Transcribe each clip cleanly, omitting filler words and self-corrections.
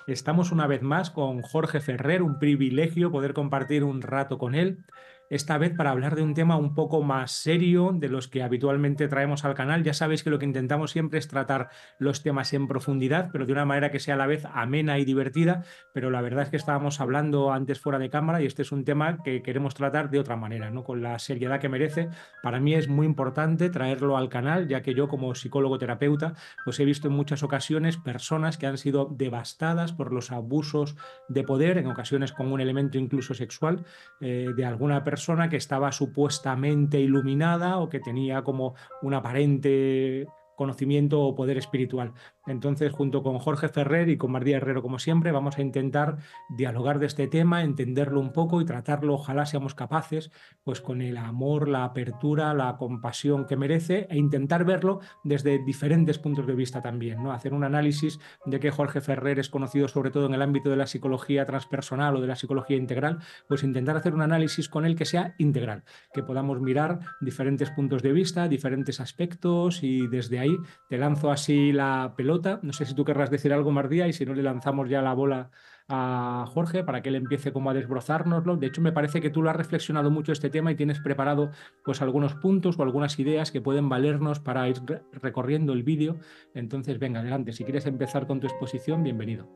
Estamos una vez más con Jorge Ferrer, un privilegio poder compartir un rato con él, esta vez para hablar de un tema un poco más serio de los que habitualmente traemos al canal. Ya sabéis que lo que intentamos siempre es tratar los temas en profundidad, pero de una manera que sea a la vez amena y divertida, pero la verdad es que estábamos hablando antes fuera de cámara y este es un tema que queremos tratar de otra manera, ¿no? Con la seriedad que merece. Para mí es muy importante traerlo al canal, ya que yo como psicólogo terapeuta pues he visto en muchas ocasiones personas que han sido devastadas por los abusos de poder, en ocasiones con un elemento incluso sexual, de alguna persona que estaba supuestamente iluminada o que tenía como un aparente conocimiento o poder espiritual. Entonces, junto con Jorge Ferrer y con María Herrero, como siempre, vamos a intentar dialogar de este tema, entenderlo un poco y tratarlo, ojalá seamos capaces, pues con el amor, la apertura, la compasión que merece e intentar verlo desde diferentes puntos de vista también, ¿no? Hacer un análisis de que Jorge Ferrer es conocido sobre todo en el ámbito de la psicología transpersonal o de la psicología integral, pues intentar hacer un análisis con él que sea integral, que podamos mirar diferentes puntos de vista, diferentes aspectos y desde ahí te lanzo así la pelota. No sé si tú querrás decir algo, Mardía, y si no le lanzamos ya la bola a Jorge para que él empiece como a desbrozárnoslo. De hecho, me parece que tú lo has reflexionado mucho este tema y tienes preparado pues algunos puntos o algunas ideas que pueden valernos para ir recorriendo el vídeo. Entonces, venga, adelante. Si quieres empezar con tu exposición, bienvenido.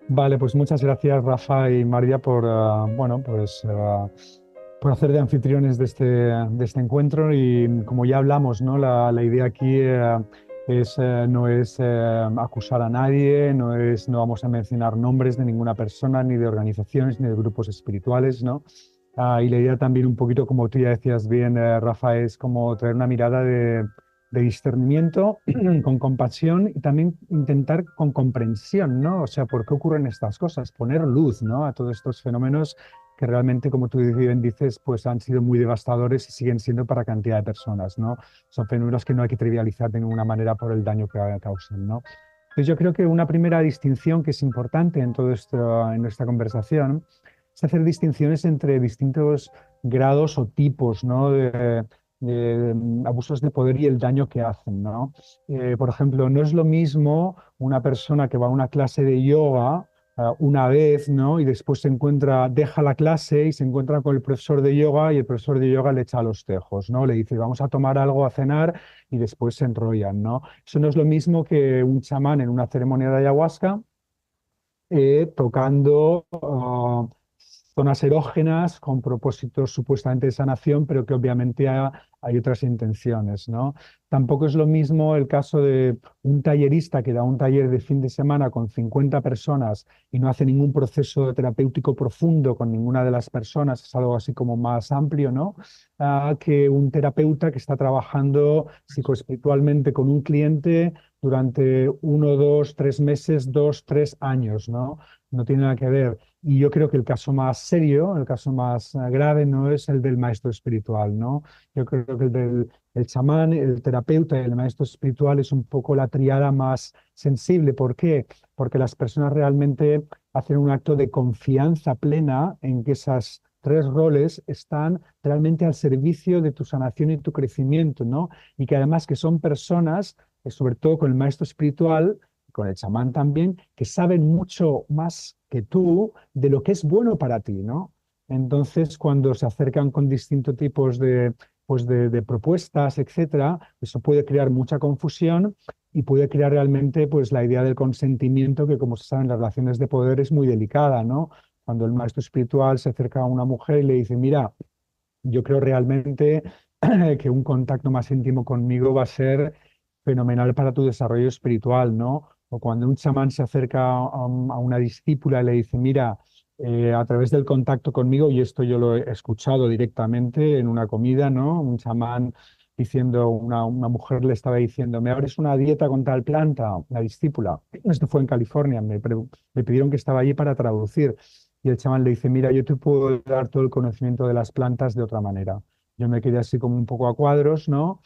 Vale, pues muchas gracias Rafa y María por, por hacer de anfitriones de este encuentro y como ya hablamos, ¿no? La idea aquí no es acusar a nadie, no vamos a mencionar nombres de ninguna persona, ni de organizaciones, ni de grupos espirituales, ¿no? Y la idea también un poquito, como tú ya decías bien, Rafa, es como traer una mirada de discernimiento, con compasión y también intentar con comprensión, ¿no? O sea, ¿por qué ocurren estas cosas? Poner luz, ¿no? A todos estos fenómenos que realmente, como tú bien dices, pues han sido muy devastadores y siguen siendo para cantidad de personas, ¿no? Son fenómenos que no hay que trivializar de ninguna manera por el daño que causan, ¿no? Entonces yo creo que una primera distinción que es importante en todo esto, en nuestra conversación, es hacer distinciones entre distintos grados o tipos, ¿no? de abusos de poder y el daño que hacen, ¿no? Por ejemplo, no es lo mismo una persona que va a una clase de yoga una vez, ¿no? Y después se encuentra, deja la clase y se encuentra con el profesor de yoga y el profesor de yoga le echa los tejos, ¿no? Le dice, vamos a tomar algo a cenar y después se enrollan, ¿no? Eso no es lo mismo que un chamán en una ceremonia de ayahuasca tocando zonas erógenas con propósitos supuestamente de sanación, pero que obviamente hay otras intenciones, ¿no? Tampoco es lo mismo el caso de un tallerista que da un taller de fin de semana con 50 personas y no hace ningún proceso terapéutico profundo con ninguna de las personas, es algo así como más amplio, ¿no? Que un terapeuta que está trabajando psicoespiritualmente con un cliente durante 1, 2, 3 meses, 2, 3 años, ¿no? No tiene nada que ver. Y yo creo que el caso más serio, el caso más grave, no es el del maestro espiritual, ¿no? Yo creo que el chamán, el terapeuta y el maestro espiritual es un poco la triada más sensible. ¿Por qué? Porque las personas realmente hacen un acto de confianza plena en que esas tres roles están realmente al servicio de tu sanación y tu crecimiento, ¿no? Y que además que son personas, sobre todo con el maestro espiritual, con el chamán también, que saben mucho más que tú de lo que es bueno para ti, ¿no? Entonces, cuando se acercan con distintos tipos de propuestas, etcétera, eso puede crear mucha confusión y puede crear realmente pues, la idea del consentimiento, que como se sabe en las relaciones de poder es muy delicada, ¿no? Cuando el maestro espiritual se acerca a una mujer y le dice, mira, yo creo realmente que un contacto más íntimo conmigo va a ser fenomenal para tu desarrollo espiritual, ¿no? O cuando un chamán se acerca a una discípula y le dice, mira, a través del contacto conmigo, y esto yo lo he escuchado directamente en una comida, ¿no? Un chamán diciendo, una mujer le estaba diciendo, ¿me abres una dieta con tal planta? La discípula. Esto fue en California, me pidieron que estaba allí para traducir. Y el chamán le dice, mira, yo te puedo dar todo el conocimiento de las plantas de otra manera. Yo me quedé así como un poco a cuadros, ¿no?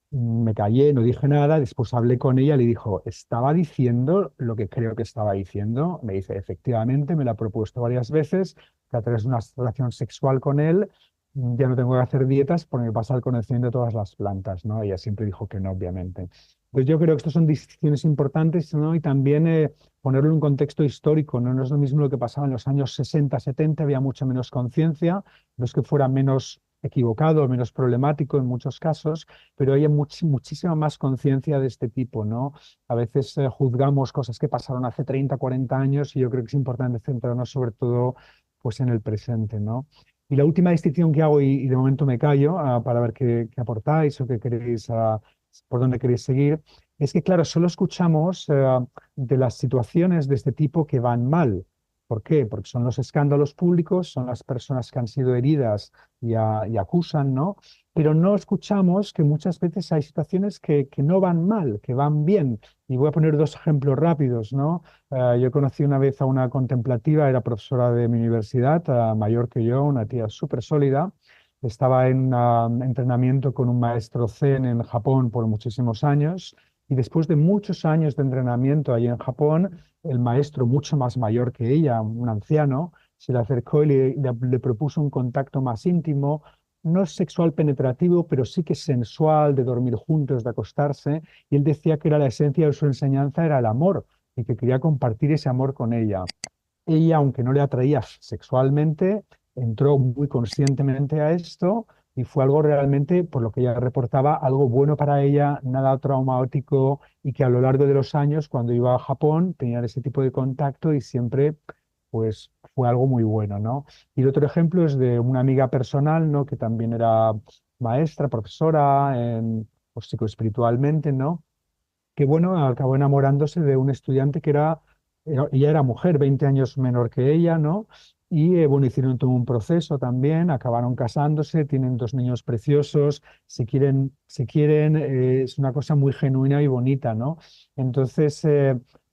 Me callé, no dije nada, después hablé con ella, le dijo, ¿estaba diciendo lo que creo que estaba diciendo? Me dice, efectivamente, me la ha propuesto varias veces, que a través de una relación sexual con él, ya no tengo que hacer dietas porque me pasa el conocimiento de todas las plantas, ¿no? Ella siempre dijo que no, obviamente. Pues yo creo que estas son distinciones importantes, ¿no? Y también ponerlo en un contexto histórico, ¿no? No es lo mismo lo que pasaba en los años 60, 70, había mucha menos conciencia, no es que fuera menos equivocado, menos problemático en muchos casos, pero hay muchísima más conciencia de este tipo, ¿no? A veces juzgamos cosas que pasaron hace 30, 40 años y yo creo que es importante centrarnos sobre todo pues, en el presente, ¿no? Y la última distinción que hago, y de momento me callo, para ver qué aportáis o qué queréis, por dónde queréis seguir, es que, claro, solo escuchamos de las situaciones de este tipo que van mal. ¿Por qué? Porque son los escándalos públicos, son las personas que han sido heridas y acusan, ¿no? Pero no escuchamos que muchas veces hay situaciones que no van mal, que van bien. Y voy a poner dos ejemplos rápidos, ¿no? Yo conocí una vez a una contemplativa, era profesora de mi universidad, mayor que yo, una tía súper sólida. Estaba en entrenamiento con un maestro Zen en Japón por muchísimos años y después de muchos años de entrenamiento allí en Japón, el maestro, mucho más mayor que ella, un anciano, se le acercó y le propuso un contacto más íntimo, no sexual penetrativo, pero sí que sensual, de dormir juntos, de acostarse. Y él decía que era la esencia de su enseñanza, era el amor y que quería compartir ese amor con ella. Ella, aunque no le atraía sexualmente, entró muy conscientemente a esto y fue algo realmente, por lo que ella reportaba, algo bueno para ella, nada traumático y que a lo largo de los años, cuando iba a Japón, tenían ese tipo de contacto y siempre, pues, fue algo muy bueno, ¿no? Y el otro ejemplo es de una amiga personal, ¿no? Que también era maestra, profesora, pues, psicoespiritualmente, ¿no? Que bueno, acabó enamorándose de un estudiante que ella era mujer, 20 años menor que ella, ¿no? Y bueno, hicieron todo un proceso también, acabaron casándose, tienen dos niños preciosos, se quieren, es una cosa muy genuina y bonita, ¿no? Entonces,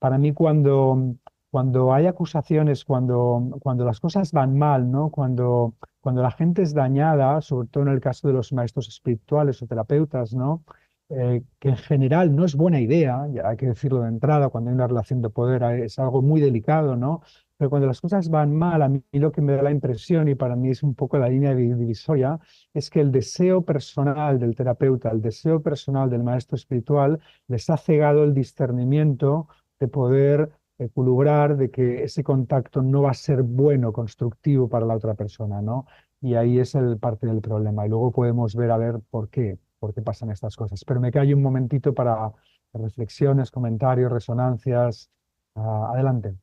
para mí cuando hay acusaciones, cuando las cosas van mal, ¿no? Cuando la gente es dañada, sobre todo en el caso de los maestros espirituales o terapeutas, ¿no? Que en general no es buena idea, ya hay que decirlo de entrada, cuando hay una relación de poder es algo muy delicado, ¿no? Pero cuando las cosas van mal, a mí lo que me da la impresión, y para mí es un poco la línea divisoria, es que el deseo personal del terapeuta, el deseo personal del maestro espiritual, les ha cegado el discernimiento de poder equilibrar de que ese contacto no va a ser bueno, constructivo para la otra persona, ¿no? Y ahí es el parte del problema. Y luego podemos ver a ver por qué pasan estas cosas. Pero me callo un momentito para reflexiones, comentarios, resonancias. Adelante.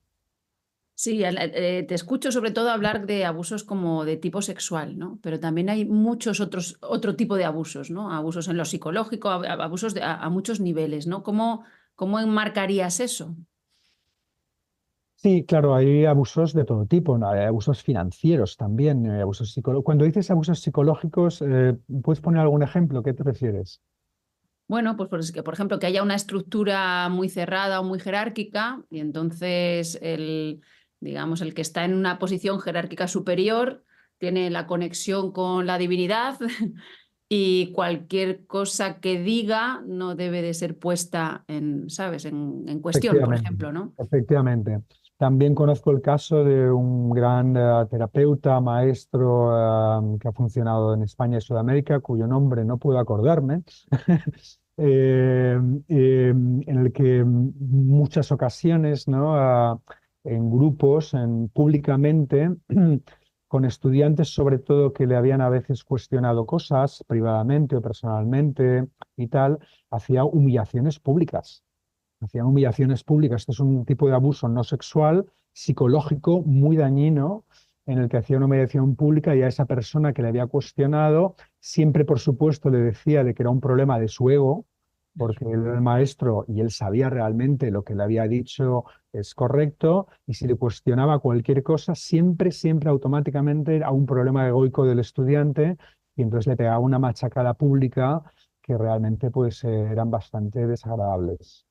Sí, te escucho sobre todo hablar de abusos como de tipo sexual, ¿no? Pero también hay muchos otro tipo de abusos, ¿no? Abusos en lo psicológico, abusos a muchos niveles, ¿no? ¿Cómo enmarcarías eso? Sí, claro, hay abusos de todo tipo, ¿no? Hay abusos financieros también, abusos psicológicos. Cuando dices abusos psicológicos, ¿puedes poner algún ejemplo? ¿Qué te refieres? Bueno, pues que, por ejemplo, que haya una estructura muy cerrada o muy jerárquica y entonces digamos, el que está en una posición jerárquica superior tiene la conexión con la divinidad y cualquier cosa que diga no debe de ser puesta en, ¿sabes?, en cuestión, por Efectivamente, ejemplo, ¿no? efectivamente. También conozco el caso de un gran terapeuta, maestro, que ha funcionado en España y Sudamérica, cuyo nombre no puedo acordarme, eh, en el que en muchas ocasiones, ¿no? En grupos, públicamente, con estudiantes sobre todo que le habían a veces cuestionado cosas privadamente o personalmente y tal, hacía humillaciones públicas. Hacían humillaciones públicas. Este es un tipo de abuso no sexual, psicológico, muy dañino, en el que hacía una humillación pública y a esa persona que le había cuestionado, siempre, por supuesto, le decía de que era un problema de su ego, porque él era el maestro y él sabía realmente lo que le había dicho es correcto, y si le cuestionaba cualquier cosa, siempre, siempre automáticamente era un problema egoico del estudiante, y entonces le pegaba una machacada pública que realmente pues eran bastante desagradables.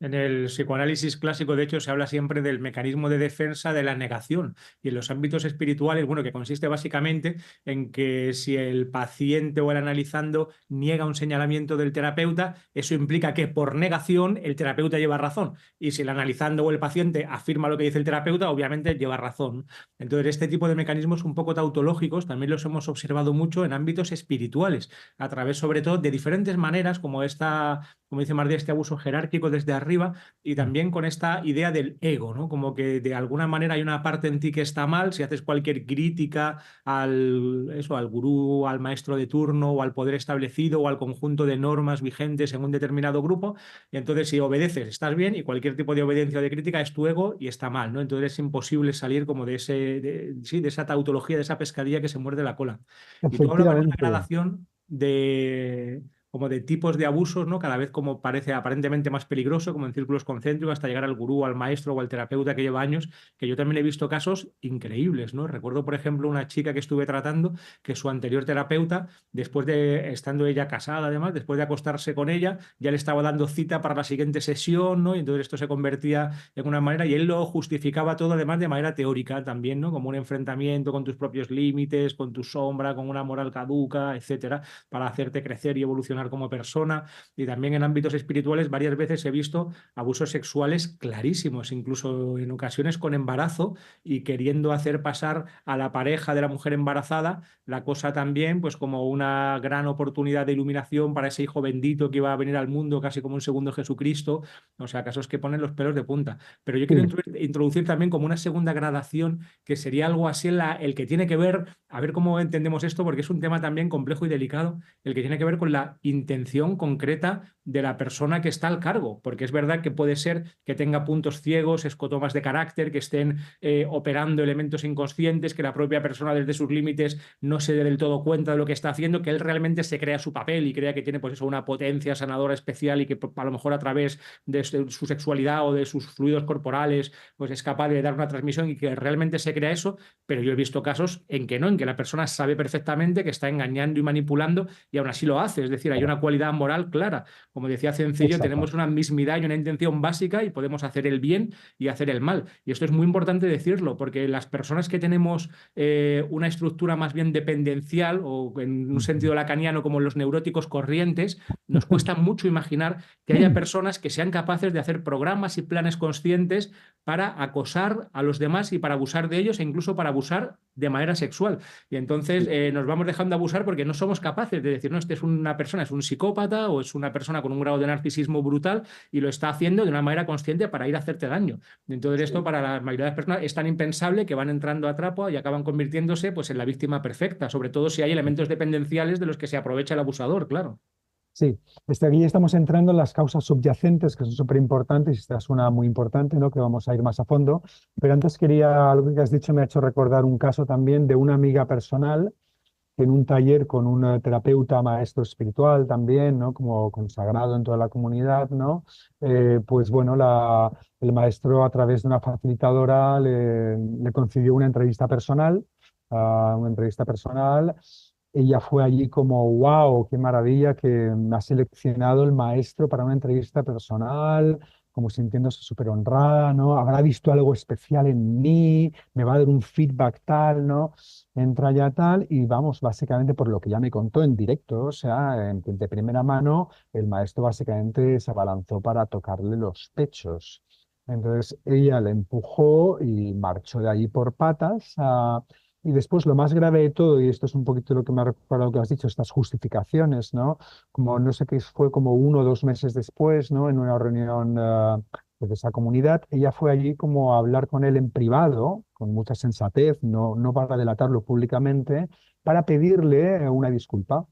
En el psicoanálisis clásico, de hecho, se habla siempre del mecanismo de defensa de la negación. Y en los ámbitos espirituales, bueno, que consiste básicamente en que si el paciente o el analizando niega un señalamiento del terapeuta, eso implica que por negación el terapeuta lleva razón. Y si el analizando o el paciente afirma lo que dice el terapeuta, obviamente lleva razón. Entonces, este tipo de mecanismos un poco tautológicos también los hemos observado mucho en ámbitos espirituales, a través sobre todo de diferentes maneras, como esta como dice Mardia, este abuso jerárquico desde arriba y también con esta idea del ego, ¿no? Como que de alguna manera hay una parte en ti que está mal, si haces cualquier crítica al gurú, al maestro de turno o al poder establecido o al conjunto de normas vigentes en un determinado grupo, y entonces si obedeces estás bien y cualquier tipo de obediencia o de crítica es tu ego y está mal, ¿no? Entonces es imposible salir como de de esa tautología, de esa pescadilla que se muerde la cola. Y tú hablabas de una Efectivamente. gradación como de tipos de abusos, ¿no? Cada vez como parece aparentemente más peligroso, como en círculos concéntricos, hasta llegar al gurú, al maestro o al terapeuta que lleva años, que yo también he visto casos increíbles, ¿no? Recuerdo, por ejemplo, una chica que estuve tratando, que su anterior terapeuta, después de, estando ella casada además, después de acostarse con ella, ya le estaba dando cita para la siguiente sesión, ¿no? Y entonces esto se convertía en una manera, y él lo justificaba todo además de manera teórica también, ¿no? Como un enfrentamiento con tus propios límites, con tu sombra, con una moral caduca, etcétera, para hacerte crecer y evolucionar como persona. Y también en ámbitos espirituales varias veces he visto abusos sexuales clarísimos, incluso en ocasiones con embarazo y queriendo hacer pasar a la pareja de la mujer embarazada la cosa también pues como una gran oportunidad de iluminación para ese hijo bendito que iba a venir al mundo casi como un segundo Jesucristo. O sea, casos que ponen los pelos de punta. Pero yo quiero Sí. introducir también como una segunda gradación que sería algo así el que tiene que ver, a ver cómo entendemos esto, porque es un tema también complejo y delicado, el que tiene que ver con la intención concreta de la persona que está al cargo, porque es verdad que puede ser que tenga puntos ciegos, escotomas de carácter, que estén operando elementos inconscientes, que la propia persona desde sus límites no se dé del todo cuenta de lo que está haciendo, que él realmente se crea su papel y crea que tiene pues eso, una potencia sanadora especial y que a lo mejor a través de su sexualidad o de sus fluidos corporales pues es capaz de dar una transmisión y que realmente se crea eso, pero yo he visto casos en que no, en que la persona sabe perfectamente que está engañando y manipulando y aún así lo hace, es decir, hay una cualidad moral clara. Como decía Cencillo, Exacto. tenemos una mismidad y una intención básica y podemos hacer el bien y hacer el mal. Y esto es muy importante decirlo, porque las personas que tenemos una estructura más bien dependencial o en un sentido lacaniano como los neuróticos corrientes, nos cuesta mucho imaginar que haya personas que sean capaces de hacer programas y planes conscientes para acosar a los demás y para abusar de ellos e incluso para abusar de manera sexual. Y entonces nos vamos dejando abusar porque no somos capaces de decir, no, este es una persona, es un psicópata o es una persona con un grado de narcisismo brutal y lo está haciendo de una manera consciente para ir a hacerte daño. Entonces esto para la mayoría de las personas es tan impensable que van entrando a trapo y acaban convirtiéndose pues, en la víctima perfecta, sobre todo si hay elementos dependenciales de los que se aprovecha el abusador, claro. Sí, aquí estamos entrando en las causas subyacentes, que son súper importantes, y esta es una muy importante, ¿no? Que vamos a ir más a fondo. Pero antes algo que has dicho me ha hecho recordar un caso también de una amiga personal que en un taller con un terapeuta, maestro espiritual también, ¿no? Como consagrado en toda la comunidad, ¿no? Pues bueno, el maestro a través de una facilitadora le concedió una entrevista personal, una entrevista personal. Ella fue allí como, wow, qué maravilla que me ha seleccionado el maestro para una entrevista personal, como sintiéndose súper honrada, ¿no? Habrá visto algo especial en mí, me va a dar un feedback tal, ¿no? Entra ya tal y vamos, básicamente por lo que ya me contó en directo, o sea, de primera mano, el maestro básicamente se abalanzó para tocarle los pechos. Entonces ella le empujó y marchó de allí por patas. Y después lo más grave de todo, y esto es un poquito lo que me ha recordado lo que has dicho, estas justificaciones, ¿no? Como no sé qué fue como 1 o 2 meses después, ¿no? En una reunión pues, de esa comunidad, ella fue allí como a hablar con él en privado, con mucha sensatez, no para delatarlo públicamente, para pedirle una disculpa.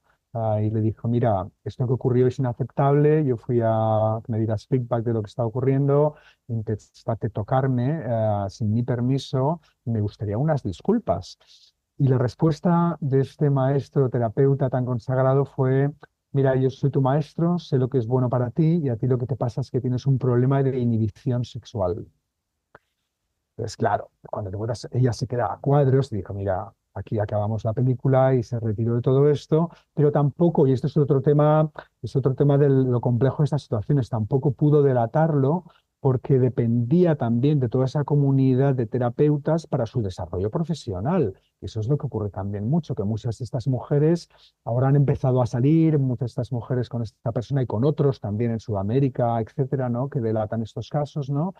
Y le dijo, mira, esto que ocurrió es inaceptable, yo fui a que me dieras feedback de lo que está ocurriendo, intentaste tocarme sin mi permiso, y me gustaría unas disculpas. Y la respuesta de este maestro terapeuta tan consagrado fue, mira, yo soy tu maestro, sé lo que es bueno para ti y a ti lo que te pasa es que tienes un problema de inhibición sexual. Entonces, claro, cuando ella se queda a cuadros y dijo, mira, aquí acabamos la película y se retiró de todo esto, pero tampoco, y esto es otro tema de lo complejo de estas situaciones, tampoco pudo delatarlo porque dependía también de toda esa comunidad de terapeutas para su desarrollo profesional. Y eso es lo que ocurre también mucho, que muchas de estas mujeres ahora han empezado a salir, muchas de estas mujeres con esta persona y con otros también en Sudamérica, etcétera, ¿no? Que delatan estos casos, ¿no?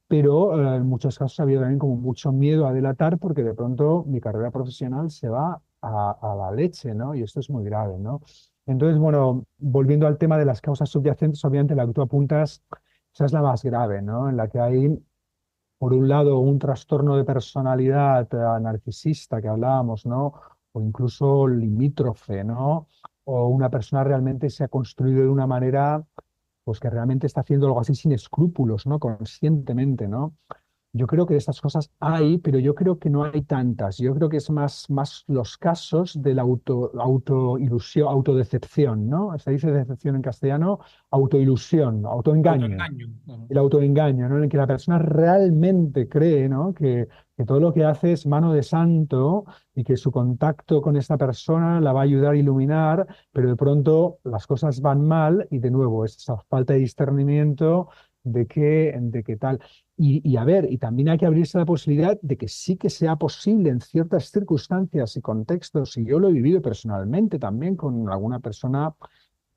Pero en muchos casos ha habido también como mucho miedo a delatar porque de pronto mi carrera profesional se va a la leche, ¿no? Y esto es muy grave, ¿no? Entonces, bueno, volviendo al tema de las causas subyacentes, obviamente la que tú apuntas, esa es la más grave, ¿no? En la que hay, por un lado, un trastorno de personalidad narcisista que hablábamos, ¿no? O incluso limítrofe, ¿no? O una persona realmente se ha construido de una manera, pues que realmente está haciendo algo así sin escrúpulos, ¿no? Conscientemente, ¿no? Yo creo que de estas cosas hay, pero yo creo que no hay tantas. Yo creo que es más los casos de la autoilusión, autodecepción, ¿no? Se dice decepción en castellano, autoilusión, autoengaño. Autoengaño. El autoengaño, ¿no? En el que la persona realmente cree, ¿no? Que todo lo que hace es mano de santo y que su contacto con esta persona la va a ayudar a iluminar, pero de pronto las cosas van mal y de nuevo es esa falta de discernimiento de que tal. Y a ver, y también hay que abrirse a la posibilidad de que sí que sea posible en ciertas circunstancias y contextos, y yo lo he vivido personalmente también con alguna persona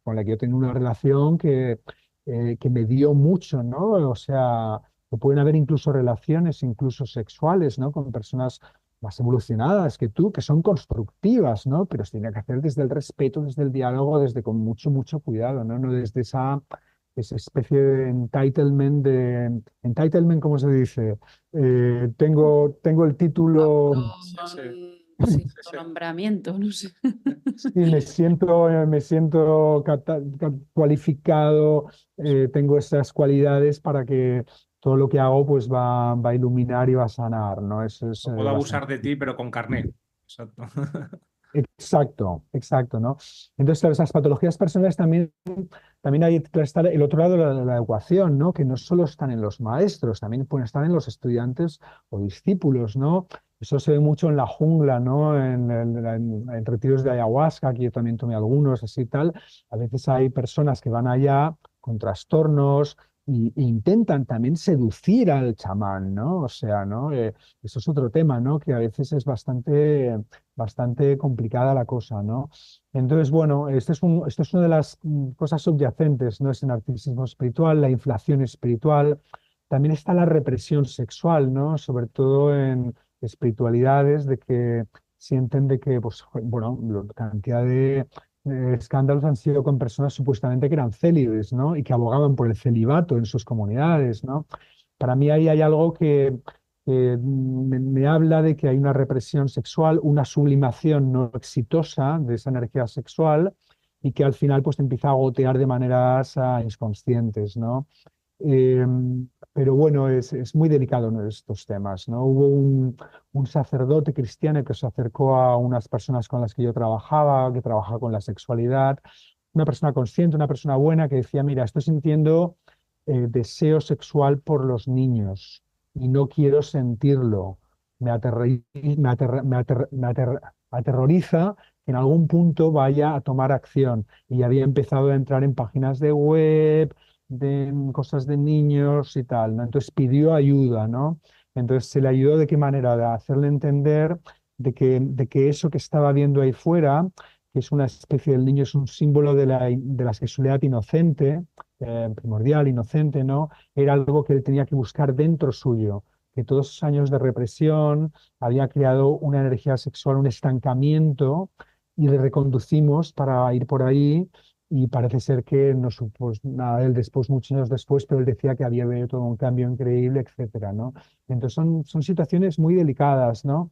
con la que yo tengo una relación que me dio mucho, ¿no? O sea, que pueden haber incluso relaciones, incluso sexuales, ¿no? Con personas más evolucionadas que tú, que son constructivas, ¿no? Pero se tiene que hacer desde el respeto, desde el diálogo, desde con mucho, mucho cuidado, ¿no? No desde esa especie de entitlement, ¿cómo se dice? Tengo el título. Sí, sí, Sí, sí, sí. nombramiento, no sé. Sí, me siento cualificado, tengo esas cualidades para que todo lo que hago pues va a iluminar y va a sanar, ¿no? Eso es No puedo bastante. abusar de ti, pero con carné. Exacto. Exacto, exacto, ¿no? Entonces, claro, esas patologías personales también hay que estar el otro lado de la ecuación, ¿no? Que no solo están en los maestros, también pueden estar en los estudiantes o discípulos, ¿no? Eso se ve mucho en la jungla, ¿no? En retiros de ayahuasca, que yo también tomé algunos, así y tal. A veces hay personas que van allá con trastornos e intentan también seducir al chamán, ¿no? O sea, ¿no? Eso es otro tema, ¿no? Que a veces es bastante complicada la cosa, ¿no? Entonces, bueno, esto es una de las cosas subyacentes, ¿no? Es el narcisismo espiritual, la inflación espiritual. También está la represión sexual, ¿no? Sobre todo en espiritualidades de que sienten de que, pues, bueno, la cantidad de escándalos han sido con personas supuestamente que eran célibes, ¿no? Y que abogaban por el celibato en sus comunidades, ¿no? Para mí ahí hay algo que me habla de que hay una represión sexual, una sublimación no exitosa de esa energía sexual y que al final pues te empieza a gotear de maneras inconscientes, ¿no? Eh, pero bueno, es muy delicado, ¿no? Estos temas, ¿no? Hubo un sacerdote cristiano que se acercó a unas personas con las que yo trabajaba, que trabajaba con la sexualidad, una persona consciente, una persona buena que decía, mira, estoy sintiendo deseo sexual por los niños y no quiero sentirlo. Me aterroriza que en algún punto vaya a tomar acción. Y había empezado a entrar en páginas de web, de cosas de niños y tal, ¿no? Entonces pidió ayuda, ¿no? Entonces se le ayudó de qué manera, de hacerle entender de que eso que estaba viendo ahí fuera, que es una especie del niño, es un símbolo de la sexualidad inocente, primordial, inocente, ¿no? Era algo que él tenía que buscar dentro suyo, que todos esos años de represión había creado una energía sexual, un estancamiento, y le reconducimos para ir por ahí y parece ser que no supo nada de él después, muchos años después, pero él decía que había habido todo un cambio increíble, etcétera, ¿no? Entonces son situaciones muy delicadas, ¿no?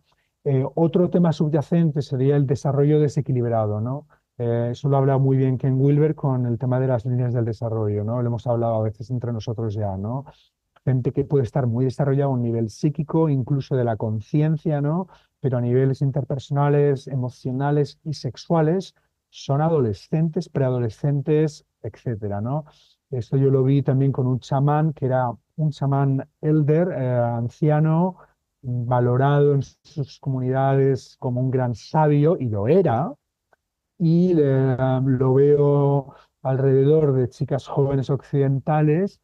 Otro tema subyacente sería el desarrollo desequilibrado, ¿no? Eso lo habla muy bien Ken Wilber con el tema de las líneas del desarrollo, ¿no? Lo hemos hablado a veces entre nosotros ya, ¿no? Gente que puede estar muy desarrollada a un nivel psíquico, incluso de la conciencia, ¿no? Pero a niveles interpersonales, emocionales y sexuales son adolescentes, preadolescentes, etcétera, ¿no? Esto yo lo vi también con un chamán que era un chamán elder, anciano, valorado en sus comunidades como un gran sabio, y lo era, y lo veo alrededor de chicas jóvenes occidentales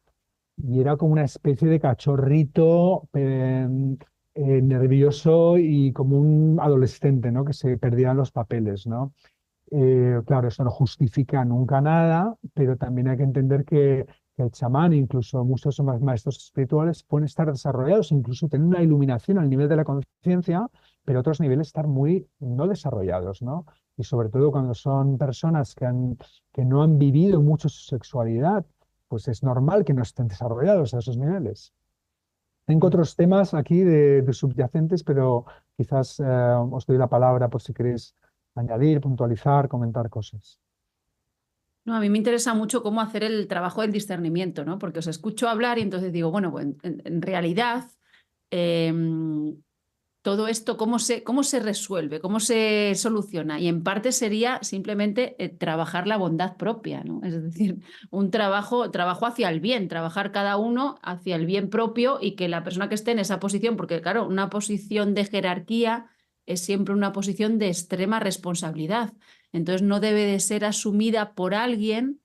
y era como una especie de cachorrito nervioso y como un adolescente, ¿no? Que se perdían los papeles, ¿no? Claro, eso no justifica nunca nada, pero también hay que entender que el chamán, incluso muchos más maestros espirituales, pueden estar desarrollados, incluso tener una iluminación al nivel de la conciencia, pero otros niveles estar muy no desarrollados, ¿no? y sobre todo cuando son personas que no han vivido mucho su sexualidad, pues es normal que no estén desarrollados a esos niveles. Tengo otros temas aquí de subyacentes, pero quizás os doy la palabra por si queréis añadir, puntualizar, comentar cosas. No, a mí me interesa mucho cómo hacer el trabajo del discernimiento, ¿no? Porque os escucho hablar y entonces digo, bueno, pues en realidad todo esto, ¿cómo se resuelve? ¿Cómo se soluciona? Y en parte sería simplemente trabajar la bondad propia, ¿no? Es decir, un trabajo hacia el bien, trabajar cada uno hacia el bien propio y que la persona que esté en esa posición, porque claro, una posición de jerarquía es siempre una posición de extrema responsabilidad. Entonces no debe de ser asumida por alguien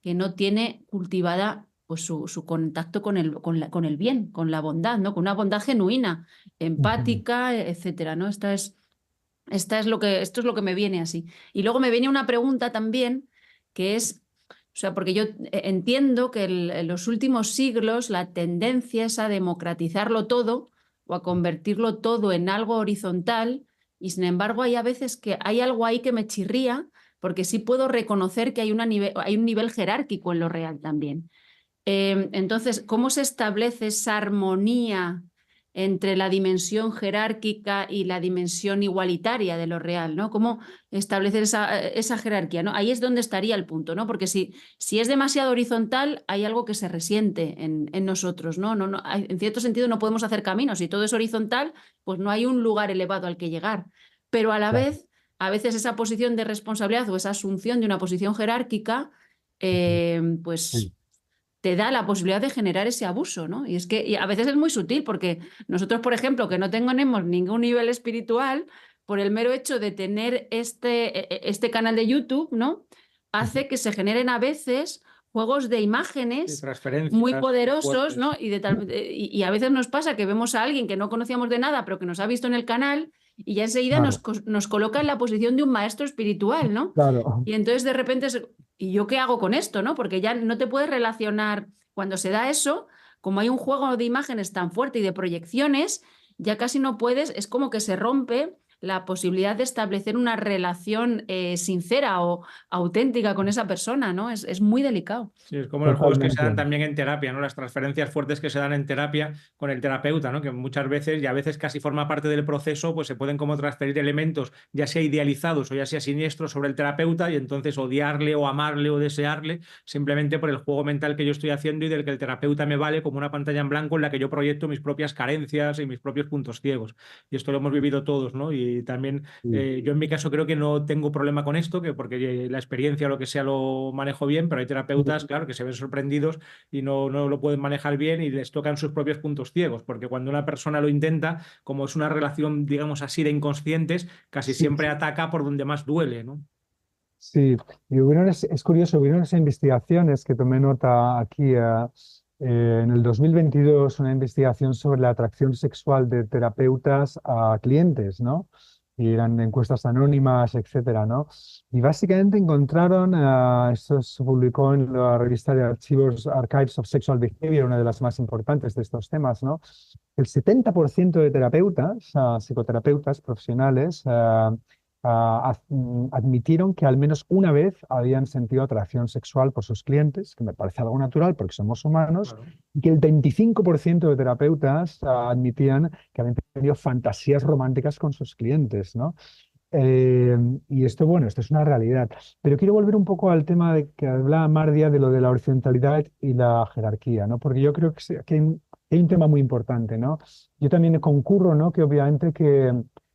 que no tiene cultivada pues, su contacto con el bien, con la bondad, ¿no? Con una bondad genuina, empática, etcétera, ¿no? Esto es lo que me viene así. Y luego me viene una pregunta también, que es, o sea, porque yo entiendo que en los últimos siglos la tendencia es a democratizarlo todo o a convertirlo todo en algo horizontal, y sin embargo hay a veces que hay algo ahí que me chirría, porque sí puedo reconocer que hay un nivel jerárquico en lo real también. Entonces, ¿cómo se establece esa armonía entre la dimensión jerárquica y la dimensión igualitaria de lo real, ¿no? ¿Cómo establecer esa jerarquía, ¿no? Ahí es donde estaría el punto, ¿no? Porque si es demasiado horizontal, hay algo que se resiente en nosotros, ¿no? En cierto sentido no podemos hacer caminos. Si todo es horizontal, pues no hay un lugar elevado al que llegar. Pero a la Claro. vez, a veces esa posición de responsabilidad o esa asunción de una posición jerárquica, pues Sí. te da la posibilidad de generar ese abuso, ¿no? Y es que a veces es muy sutil porque nosotros, por ejemplo, que no tenemos ningún nivel espiritual, por el mero hecho de tener este canal de YouTube, ¿no? Hace que se generen a veces juegos de Y imágenes muy transferencias poderosos, fuertes. ¿no? Y a veces nos pasa que vemos a alguien que no conocíamos de nada, pero que nos ha visto en el canal y ya enseguida Claro, nos coloca en la posición de un maestro espiritual, ¿no? claro. Y entonces de repente, ¿y yo qué hago con esto, no? Porque ya no te puedes relacionar cuando se da eso, como hay un juego de imágenes tan fuerte y de proyecciones, ya casi no puedes, es como que se rompe la posibilidad de establecer una relación sincera o auténtica con esa persona, ¿no? Es muy delicado. Sí, es como los juegos que se dan Totalmente. también en terapia, ¿no? Las transferencias fuertes que se dan en terapia con el terapeuta, ¿no? Que muchas veces, y a veces casi forma parte del proceso, pues se pueden como transferir elementos, ya sea idealizados o ya sea siniestros, sobre el terapeuta, y entonces odiarle o amarle o desearle simplemente por el juego mental que yo estoy haciendo y del que el terapeuta me vale como una pantalla en blanco en la que yo proyecto mis propias carencias y mis propios puntos ciegos. Y esto lo hemos vivido todos, ¿no? Y también Sí. yo en mi caso creo que no tengo problema con esto, que porque la experiencia o lo que sea lo manejo bien, pero hay terapeutas, claro, que se ven sorprendidos y no lo pueden manejar bien y les tocan sus propios puntos ciegos, porque cuando una persona lo intenta, como es una relación, digamos así, de inconscientes, casi Sí, siempre ataca por donde más duele, ¿no? sí. Y es curioso, hubieron esas investigaciones que tomé nota aquí en el 2022, una investigación sobre la atracción sexual de terapeutas a clientes, ¿no? Y eran encuestas anónimas, etcétera, ¿no? Y básicamente encontraron, esto se publicó en la revista de archivos Archives of Sexual Behavior, una de las más importantes de estos temas, ¿no? El 70% de terapeutas, psicoterapeutas profesionales, admitieron que al menos una vez habían sentido atracción sexual por sus clientes, que me parece algo natural porque somos humanos, Claro. y que el 25% de terapeutas admitían que habían tenido fantasías románticas con sus clientes, ¿no? Y esto, bueno, esto es una realidad. Pero quiero volver un poco al tema de que hablaba Mardia de lo de la horizontalidad y la jerarquía, ¿no? Porque yo creo que hay un tema muy importante, ¿no? Yo también concurro, ¿no? Que obviamente que